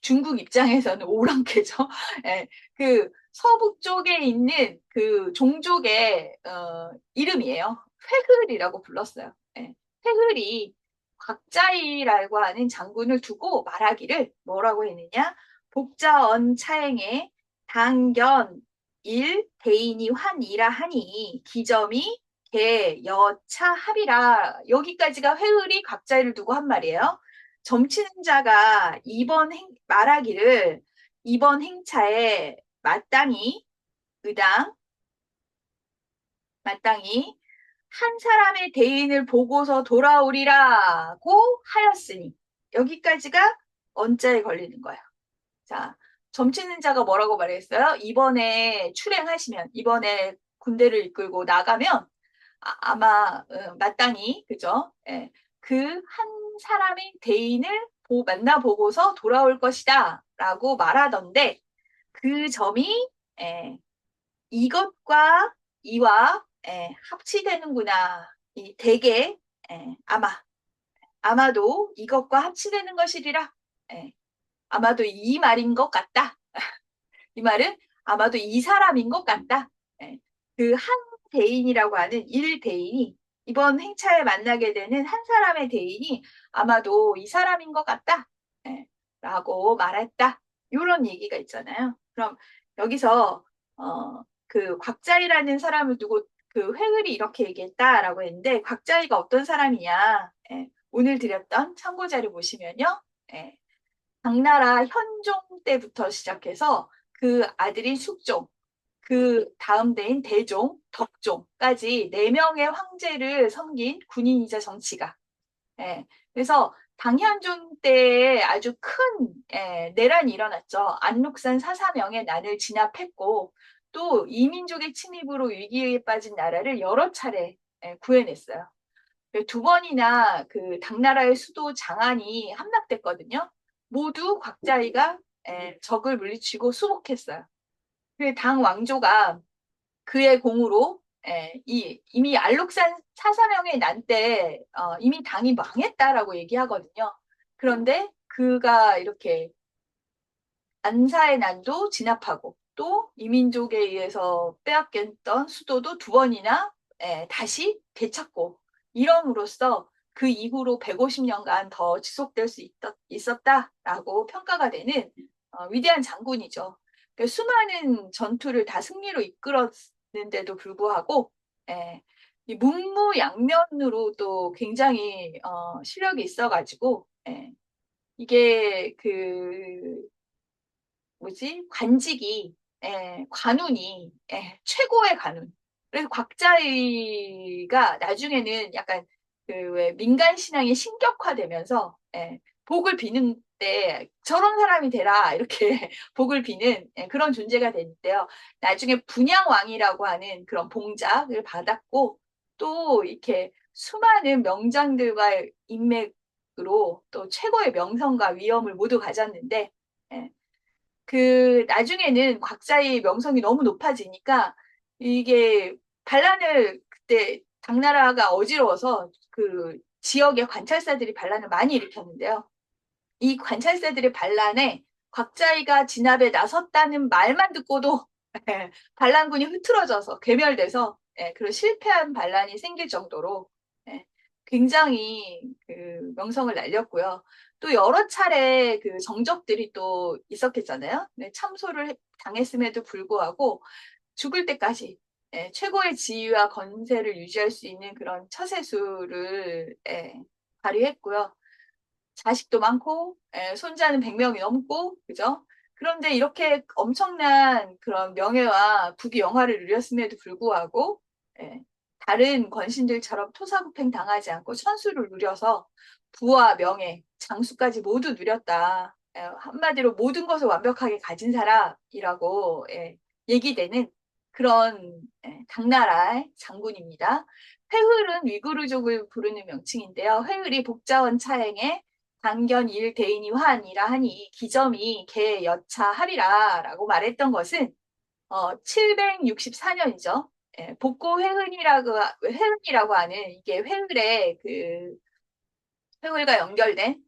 중국 입장에서는 오랑캐죠. 예, 그 서북 쪽에 있는 그 종족의 이름이에요. 회흘이라고 불렀어요. 예, 회흘이 곽자이라고 하는 장군을 두고 말하기를 뭐라고 했느냐? 복자언 차행에 당견 일 대인이 환이라 하니 기점이 개 여차 합이라. 여기까지가 회흘이 곽자이를 두고 한 말이에요. 점치는 자가 말하기를 이번 행차에 마땅히 한 사람의 대인을 보고서 돌아오리라고 하였으니 여기까지가 언자에 걸리는 거예요. 자, 점치는 자가 뭐라고 말했어요? 이번에 출행하시면 이번에 군대를 이끌고 나가면 아마 마땅히 그죠? 예, 그 한 사람의 대인을 만나보고서 돌아올 것이다 라고 말하던데 그 점이 예, 이것과 이와 합치되는구나. 대개 아마도 이것과 합치되는 것이리라. 예, 아마도 이 말인 것 같다. 이 말은 아마도 이 사람인 것 같다. 예, 그한 대인이라고 하는 일 대인이 이번 행차에 만나게 되는 한 사람의 대인이 아마도 이 사람인 것 같다. 예, 라고 말했다. 이런 얘기가 있잖아요. 그럼 여기서 그 곽자이라는 사람을 두고 그 회을이 이렇게 얘기했다라고 했는데 곽자이가 어떤 사람이냐? 예, 오늘 드렸던 참고 자료 보시면요. 예, 당나라 현종 때부터 시작해서 그 아들인 숙종, 그 다음 대인 대종, 덕종까지 4명의 황제를 섬긴 군인이자 정치가. 예, 그래서 당현종 때에 아주 큰 내란이 일어났죠. 안록산 사사명의 난을 진압했고 또 이민족의 침입으로 위기에 빠진 나라를 여러 차례 구해냈어요. 2번이나 그 당나라의 수도 장안이 함락됐거든요. 모두 곽자이가 적을 물리치고 수복했어요. 그 당 왕조가 그의 공으로 이미 알록산 사사명의 난 때 이미 당이 망했다라고 얘기하거든요. 그런데 그가 이렇게 안사의 난도 진압하고 또 이민족에 의해서 빼앗겼던 수도도 2번이나 다시 되찾고 이럼으로써 그 이후로 150년간 더 지속될 수 있었다라고 평가가 되는 위대한 장군이죠. 그러니까 수많은 전투를 다 승리로 이끌었는데도 불구하고 이 문무양면으로 또 굉장히 실력이 있어가지고 이게 그 뭐지? 관직이, 관운이, 최고의 관운. 그래서 곽자의가 나중에는 약간 그 왜 민간 신앙이 신격화되면서, 복을 비는 때 저런 사람이 되라 이렇게 복을 비는 그런 존재가 됐는데요. 나중에 분양왕이라고 하는 그런 봉작을 받았고 또 이렇게 수많은 명장들과 인맥으로 또 최고의 명성과 위엄을 모두 가졌는데 그 나중에는 곽자의 명성이 너무 높아지니까 이게 반란을 그때 당나라가 어지러워서 그 지역의 관찰사들이 반란을 많이 일으켰는데요. 이 관찰사들의 반란에 곽자이가 진압에 나섰다는 말만 듣고도 반란군이 흐트러져서 괴멸돼서 그런 실패한 반란이 생길 정도로 굉장히 그 명성을 날렸고요. 또 여러 차례 그 정적들이 또 있었겠잖아요. 참소를 당했음에도 불구하고 죽을 때까지 최고의 지위와 건세를 유지할 수 있는 그런 처세술을 발휘했고요. 자식도 많고 손자는 100명이 넘고 그죠? 그런데 이렇게 엄청난 그런 명예와 부귀 영화를 누렸음에도 불구하고 다른 권신들처럼 토사구팽 당하지 않고 천수를 누려서 부와 명예, 장수까지 모두 누렸다. 한마디로 모든 것을 완벽하게 가진 사람이라고 얘기되는 그런 당나라의 장군입니다. 회흘은 위구르족을 부르는 명칭인데요. 회흘이 복자원 차행에 당견 일 대인이 환이라 하니 기점이 개 여차 합이라 라고 말했던 것은 764년이죠. 복고 회흔이라고 하는 이게 회흘의 그 회을과 연결된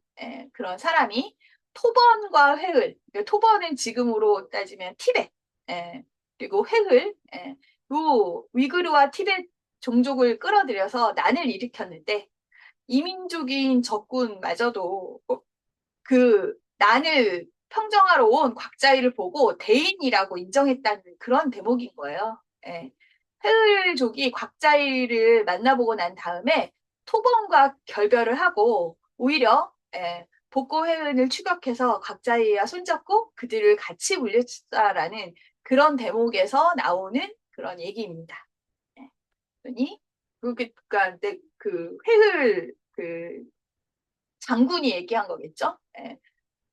그런 사람이 토번과 회을, 토번은 지금으로 따지면 티벳, 그리고 회을, 요 위구르와 티벳 종족을 끌어들여서 난을 일으켰는데 이민족인 적군마저도 그 난을 평정하러 온 곽자이를 보고 대인이라고 인정했다는 그런 대목인 거예요. 회을족이 곽자이를 만나보고 난 다음에 토번과 결별을 하고 오히려 복고회은을 추격해서 곽자이와 손잡고 그들을 같이 물렸다라는 그런 대목에서 나오는 그런 얘기입니다. 그러니 그러니까 그 회을 그 장군이 얘기한 거겠죠.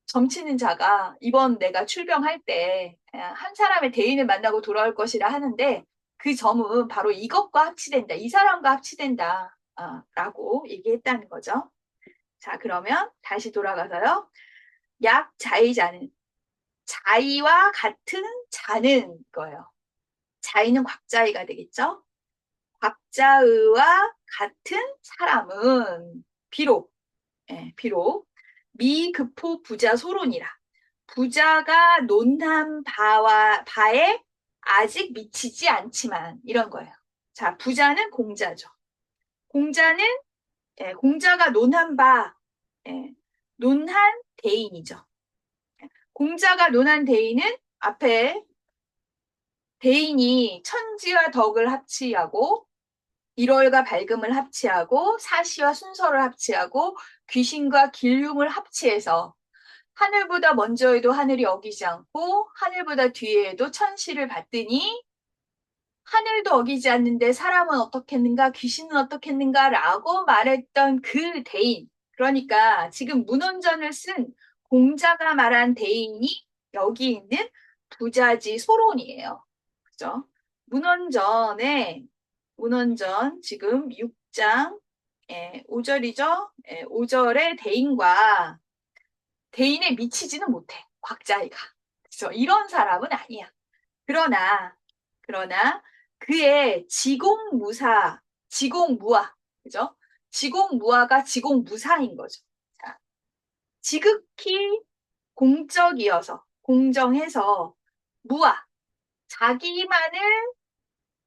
점치는 자가 이번 내가 출병할 때 한 사람의 대인을 만나고 돌아올 것이라 하는데 그 점은 바로 이것과 합치된다. 이 사람과 합치된다. 라고 얘기했다는 거죠. 자, 그러면 다시 돌아가서요. 약 자이자는 자이와 같은 자는 거예요. 자이는 곽자이가 되겠죠. 곽자의와 같은 사람은 비록 미급호 부자 소론이라. 부자가 논한 바에 아직 미치지 않지만 이런 거예요. 자, 부자는 공자죠. 공자는 공자가 논한 바, 논한 대인이죠. 공자가 논한 대인은 앞에 대인이 천지와 덕을 합치하고 일월과 밝음을 합치하고 사시와 순서를 합치하고 귀신과 길흉을 합치해서 하늘보다 먼저에도 하늘이 어기지 않고 하늘보다 뒤에도 천시를 받더니 하늘도 어기지 않는데 사람은 어떻겠는가 귀신은 어떻겠는가 라고 말했던 그 대인, 그러니까 지금 문헌전을 쓴 공자가 말한 대인이 여기 있는 부자지 소론이에요. 그죠? 문헌전 지금 6장 5절이죠. 5절의 대인과 대인에 미치지는 못해. 곽자이가. 그래서 이런 사람은 아니야. 그러나 그의 지공무아, 그죠? 지공무아가 지공무사인 거죠. 자, 지극히 공적이어서, 공정해서 무아, 자기만을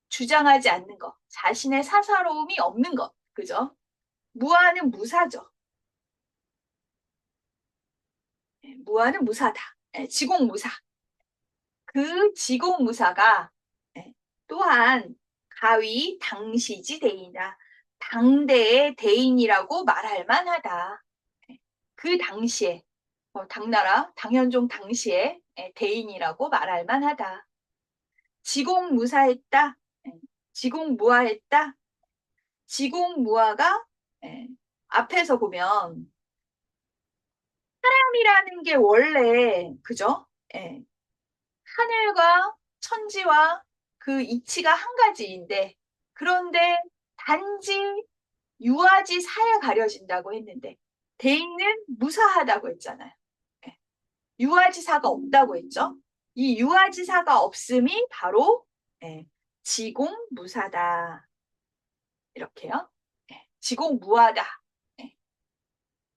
주장하지 않는 것, 자신의 사사로움이 없는 것, 그죠? 무아는 무사죠. 무아는 무사다. 지공무사. 그 지공무사가 또한 가위 당시지 대인이다. 당대의 대인이라고 말할 만하다. 그 당시에 당나라 당현종 당시에 대인이라고 말할 만하다. 지공무사했다. 지공무아했다. 지공무아가 앞에서 보면 사람이라는 게 원래 그죠? 하늘과 천지와 그 이치가 한 가지인데 그런데 단지 유아지 사에 가려진다고 했는데 대인은 무사하다고 했잖아요. 유아지사가 없다고 했죠. 이 유아지사가 없음이 바로 지공무사다. 이렇게요. 지공무아다.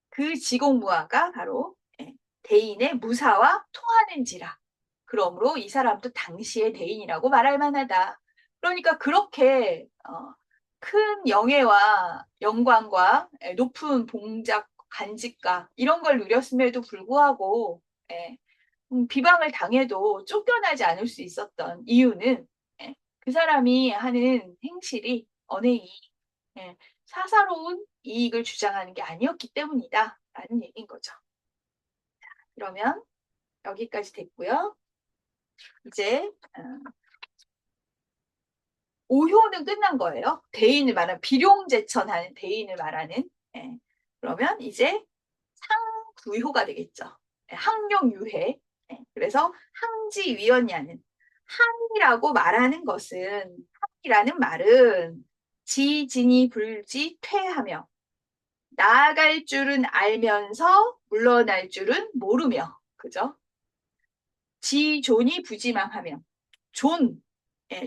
그 지공무아가 바로 대인의 무사와 통하는지라. 그러므로 이 사람도 당시의 대인이라고 말할 만하다. 그러니까 그렇게 큰 영예와 영광과 높은 봉작, 간직과 이런 걸 누렸음에도 불구하고 비방을 당해도 쫓겨나지 않을 수 있었던 이유는 그 사람이 하는 행실이 언행이 사사로운 이익을 주장하는 게 아니었기 때문이다 라는 얘기인 거죠. 그러면 여기까지 됐고요. 이제 5효는 끝난 거예요. 대인을 말하는 비룡제천하는 대인을 말하는 그러면 이제 상구효가 되겠죠. 항룡유해. 그래서 항지위원냐는 항이라고 말하는 것은 항이라는 말은 지진이 불지 퇴하며 나아갈 줄은 알면서 물러날 줄은 모르며 그죠? 지존이 부지망하며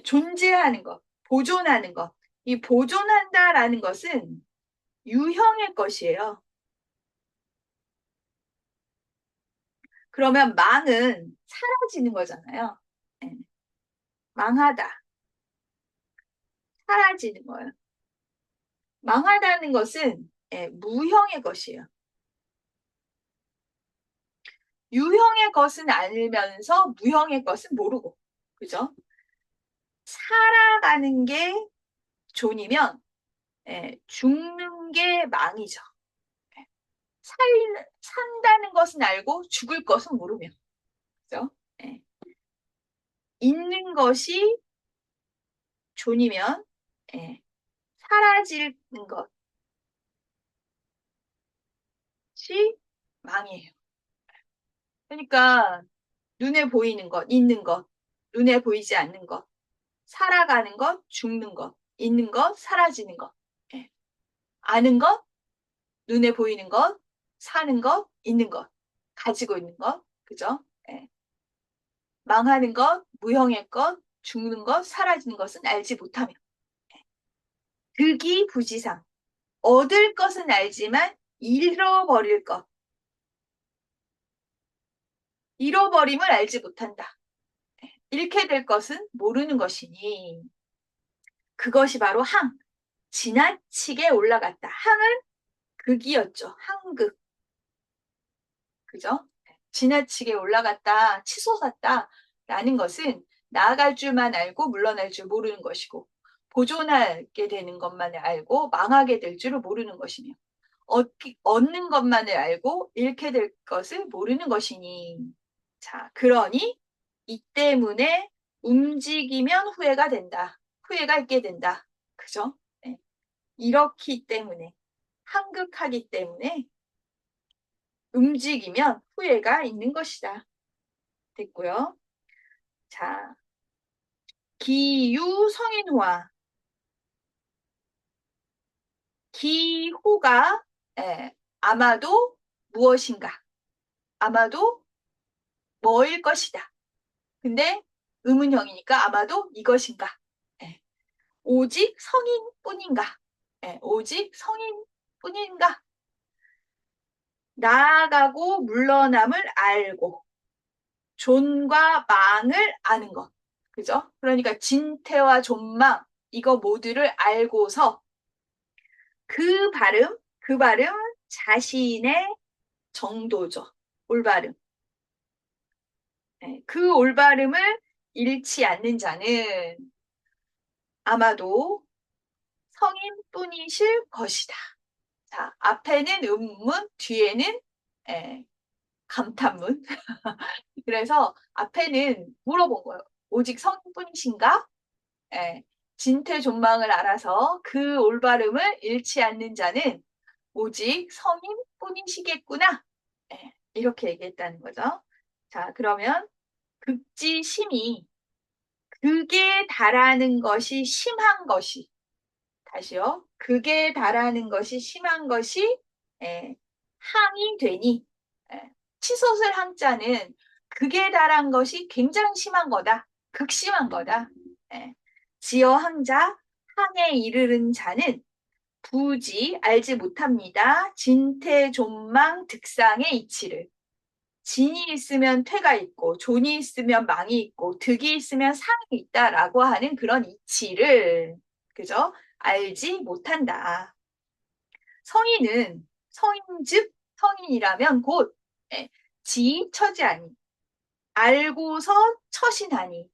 존재하는 것, 보존하는 것. 이 보존한다라는 것은 유형의 것이에요. 그러면 망은 사라지는 거잖아요. 예, 망하다, 사라지는 거예요. 망하다는 것은 무형의 것이에요. 유형의 것은 알면서 무형의 것은 모르고, 그죠? 살아가는 게 존이면 죽는 게 망이죠. 예, 살, 산다는 것은 알고 죽을 것은 모르며, 그죠? 예, 있는 것이 존이면 예, 사라지는 것이 망이에요. 그러니까 눈에 보이는 것, 있는 것, 눈에 보이지 않는 것, 살아가는 것, 죽는 것, 있는 것, 사라지는 것, 예. 아는 것, 눈에 보이는 것, 사는 것, 있는 것, 가지고 있는 것, 그죠? 예. 망하는 것, 무형의 것, 죽는 것, 사라지는 것은 알지 못하며. 득이 부지상. 얻을 것은 알지만 잃어버릴 것. 잃어버림을 알지 못한다. 잃게 될 것은 모르는 것이니 그것이 바로 항. 지나치게 올라갔다. 항은 극이었죠. 항극. 그죠? 지나치게 올라갔다, 치솟았다 라는 것은 나아갈 줄만 알고 물러날 줄 모르는 것이고 보존하게 되는 것만을 알고 망하게 될 줄을 모르는 것이며 얻는 것만을 알고 잃게 될 것을 모르는 것이니 자, 그러니 이 때문에 움직이면 후회가 된다. 후회가 있게 된다. 그죠? 네. 이렇기 때문에 한극하기 때문에 움직이면 후회가 있는 것이다. 됐고요. 자, 기유 성인화. 기호가 아마도 무엇인가? 아마도 뭐일 것이다. 근데 의문형이니까 아마도 이것인가? 예. 오직 성인뿐인가? 예. 오직 성인뿐인가? 나아가고 물러남을 알고 존과 망을 아는 것. 그죠? 그러니까 진태와 존망 이거 모두를 알고서 그 발음 자신의 정도죠. 올바름. 그 올바름을 잃지 않는 자는 아마도 성인뿐이실 것이다. 자, 앞에는 음문, 뒤에는 감탄문. 그래서 앞에는 물어본 거예요. 오직 성인뿐이신가? 진퇴존망을 알아서 그 올바름을 잃지 않는 자는 오직 성인뿐이시겠구나. 이렇게 얘기했다는 거죠. 자, 그러면 극지심이 극에 달하는 것이 심한 것이 다시요. 극에 달하는 것이 심한 것이 항이 되니 치솟을 항자는 극에 달한 것이 굉장히 심한 거다. 극심한 거다. 지어 항자 항에 이르는 자는 부지 알지 못합니다. 진퇴존망 득상의 이치를. 진이 있으면 퇴가 있고 존이 있으면 망이 있고 득이 있으면 상이 있다라고 하는 그런 이치를 그죠? 알지 못한다. 성인은 성인즉 성인이라면 곧 지처지하니 알고서 처신하니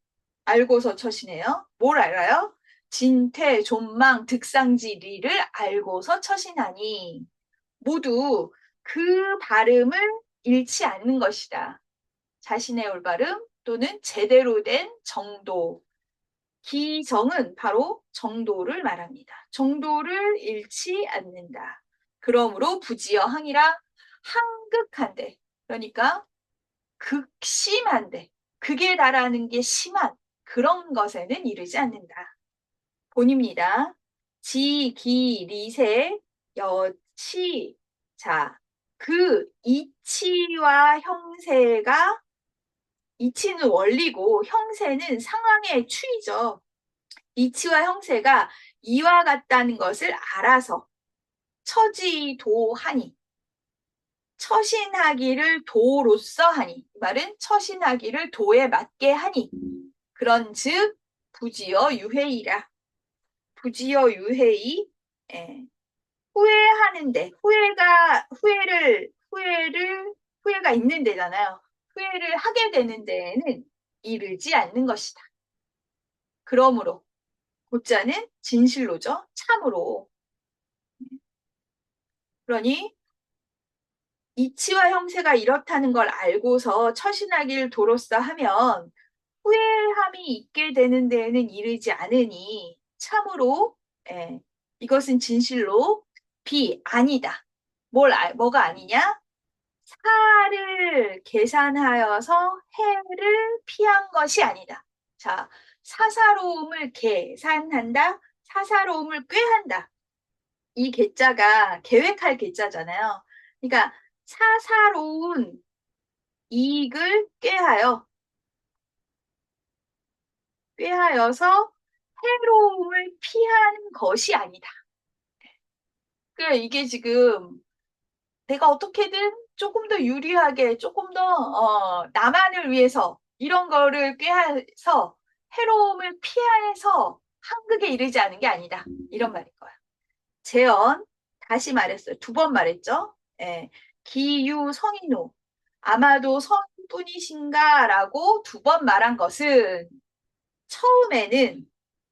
알고서 처신해요. 뭘 알아요? 진퇴, 존망, 득상지리를 알고서 처신하니 모두 그 발음을 잃지 않는 것이다. 자신의 올바름 또는 제대로 된 정도. 기정은 바로 정도를 말합니다. 정도를 잃지 않는다. 그러므로 부지어 항이라 항극한데 그러니까 극심한데 극에 달하는 게 심한 그런 것에는 이르지 않는다. 본입니다. 지, 기, 리세, 여치. 자, 그 이치와 형세가 이치는 원리고 형세는 상황의 추이죠. 이치와 형세가 이와 같다는 것을 알아서 처지도하니 처신하기를 도로써 하니. 이 말은 처신하기를 도에 맞게 하니. 그런즉 부지어 유회이라. 부지어 유회이. 예. 후회하는데 후회가 있는 데잖아요. 후회를 하게 되는 데에는 이르지 않는 것이다. 그러므로 고자는 진실로죠. 참으로. 그러니 이치와 형세가 이렇다는 걸 알고서 처신하기를 도로써 하면 후회함이 있게 되는 데에는 이르지 않으니 참으로 예, 이것은 진실로 아니다. 뭐가 아니냐? 사를 계산하여서 해를 피한 것이 아니다. 자, 사사로움을 계산한다, 사사로움을 꾀한다. 이 계자가 계획할 계자잖아요. 그러니까 사사로운 이익을 꾀하여서 해로움을 피하는 것이 아니다. 그래, 이게 지금 내가 어떻게든 조금 더 유리하게, 조금 더, 나만을 위해서 이런 거를 꾀해서 해로움을 피해서 한극에 이르지 않은 게 아니다. 이런 말인 거야. 재언, 다시 말했어요. 2번 말했죠? 예, 기유 성인호. 아마도 성인뿐이신가? 라고 2번 말한 것은 처음에는,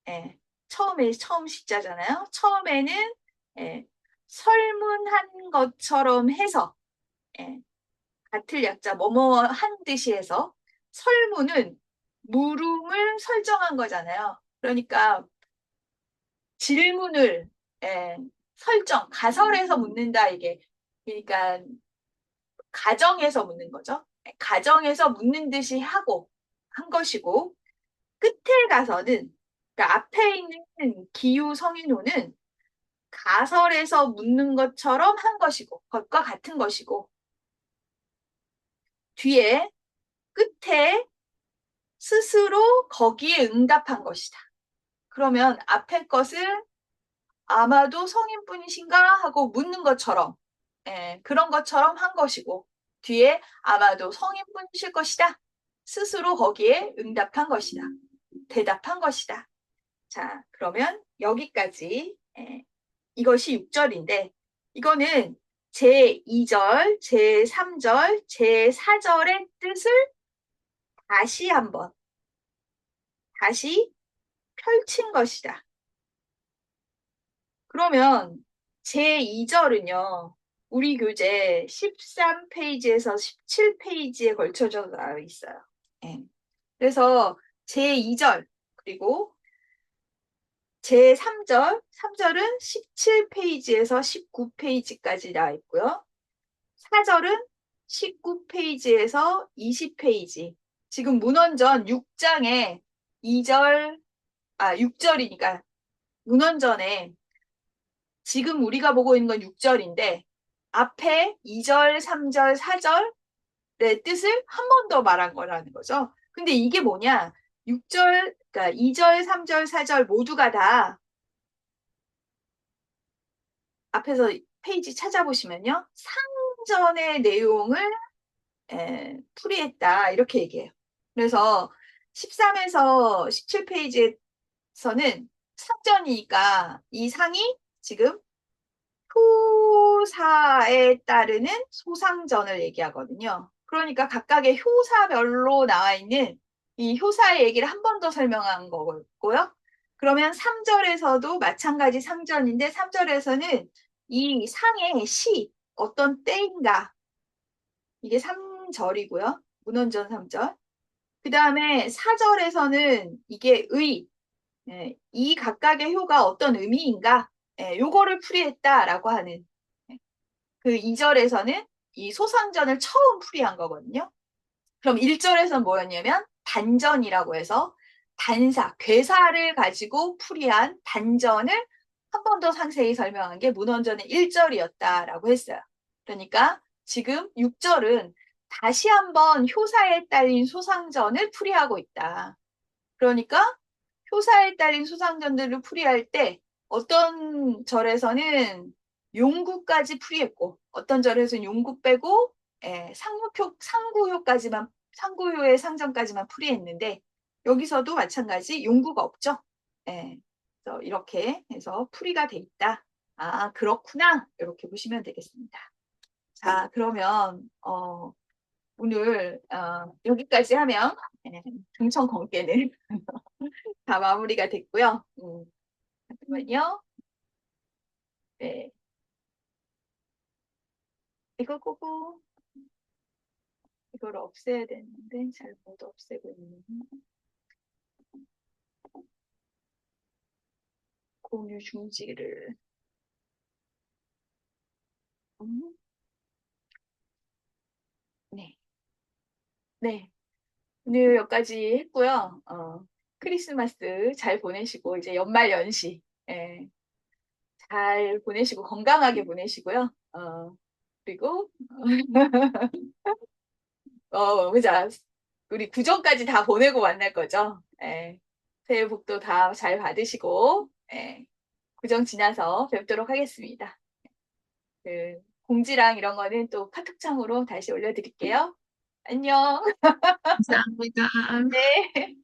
예, 처음 시자잖아요. 처음에는, 예, 설문한 것처럼 해서, 예, 같을 약자 뭐뭐 한 듯이 해서 설문은 물음을 설정한 거잖아요. 그러니까 질문을 예, 가설해서 묻는다 이게. 그러니까 가정에서 묻는 거죠. 가정에서 묻는 듯이 하고 한 것이고 끝에 가서는 그러니까 앞에 있는 기후 성인호는 가설에서 묻는 것처럼 한 것이고 것과 같은 것이고 뒤에 끝에 스스로 거기에 응답한 것이다. 그러면 앞에 것은 아마도 성인분이신가 하고 묻는 것처럼 그런 것처럼 한 것이고 뒤에 아마도 성인분이실 것이다. 스스로 거기에 응답한 것이다. 대답한 것이다. 자, 그러면 여기까지 이것이 6절인데 이거는 제2절, 제3절, 제4절의 뜻을 다시 펼친 것이다. 그러면 제2절은요. 우리 교재 13페이지에서 17페이지에 걸쳐져 나와 있어요. 네. 그래서 제2절 그리고 제3절, 3절은 17페이지에서 19페이지까지 나와 있고요. 4절은 19페이지에서 20페이지. 지금 문헌전 6장에 6절이니까 문헌전에 지금 우리가 보고 있는 건 6절인데 앞에 2절, 3절, 4절의 뜻을 한 번 더 말한 거라는 거죠. 근데 이게 뭐냐? 6절, 그러니까 2절, 3절, 4절 모두가 다 앞에서 페이지 찾아보시면요. 상전의 내용을 풀이했다. 이렇게 얘기해요. 그래서 13에서 17페이지에서는 상전이니까 이 상이 지금 효사에 따르는 소상전을 얘기하거든요. 그러니까 각각의 효사별로 나와 있는 이 효사의 얘기를 한 번 더 설명한 거고요. 그러면 3절에서도 마찬가지 상전인데 3절에서는 이 상의 어떤 때인가 이게 3절이고요. 문헌전 3절. 그 다음에 4절에서는 이게 이 각각의 효가 어떤 의미인가 요거를 풀이했다라고 하는 그 2절에서는 이 소상전을 처음 풀이한 거거든요. 그럼 1절에서는 뭐였냐면 단전이라고 해서 괴사를 가지고 풀이한 단전을 한 번 더 상세히 설명한 게 문헌전의 1절이었다라고 했어요. 그러니까 지금 6절은 다시 한번 효사에 딸린 소상전을 풀이하고 있다. 그러니까 효사에 딸린 소상전들을 풀이할 때 어떤 절에서는 용구까지 풀이했고, 어떤 절에서는 용구 빼고, 상구효의 상전까지만 풀이했는데, 여기서도 마찬가지 용구가 없죠. 예, 그래서 이렇게 해서 풀이가 돼 있다. 아, 그렇구나. 이렇게 보시면 되겠습니다. 자, 그러면, 오늘, 여기까지 하면, 중천 건개는 다 마무리가 됐고요. 잠깐만요. 네. 이거 끄고, 이걸 없애야 되는데, 잘 못 없애고 있는. 공유 중지를. 음, 네. 네. 오늘 여기까지 했고요. 크리스마스 잘 보내시고, 이제 연말 연시, 예, 잘 보내시고, 건강하게 보내시고요. 그리고, 그자, 우리 구정까지 다 보내고 만날 거죠. 예, 새해 복도 다 잘 받으시고, 구정 지나서 뵙도록 하겠습니다. 그, 공지랑 이런 거는 또 카톡창으로 다시 올려드릴게요. 안녕. 감사합니다. 네.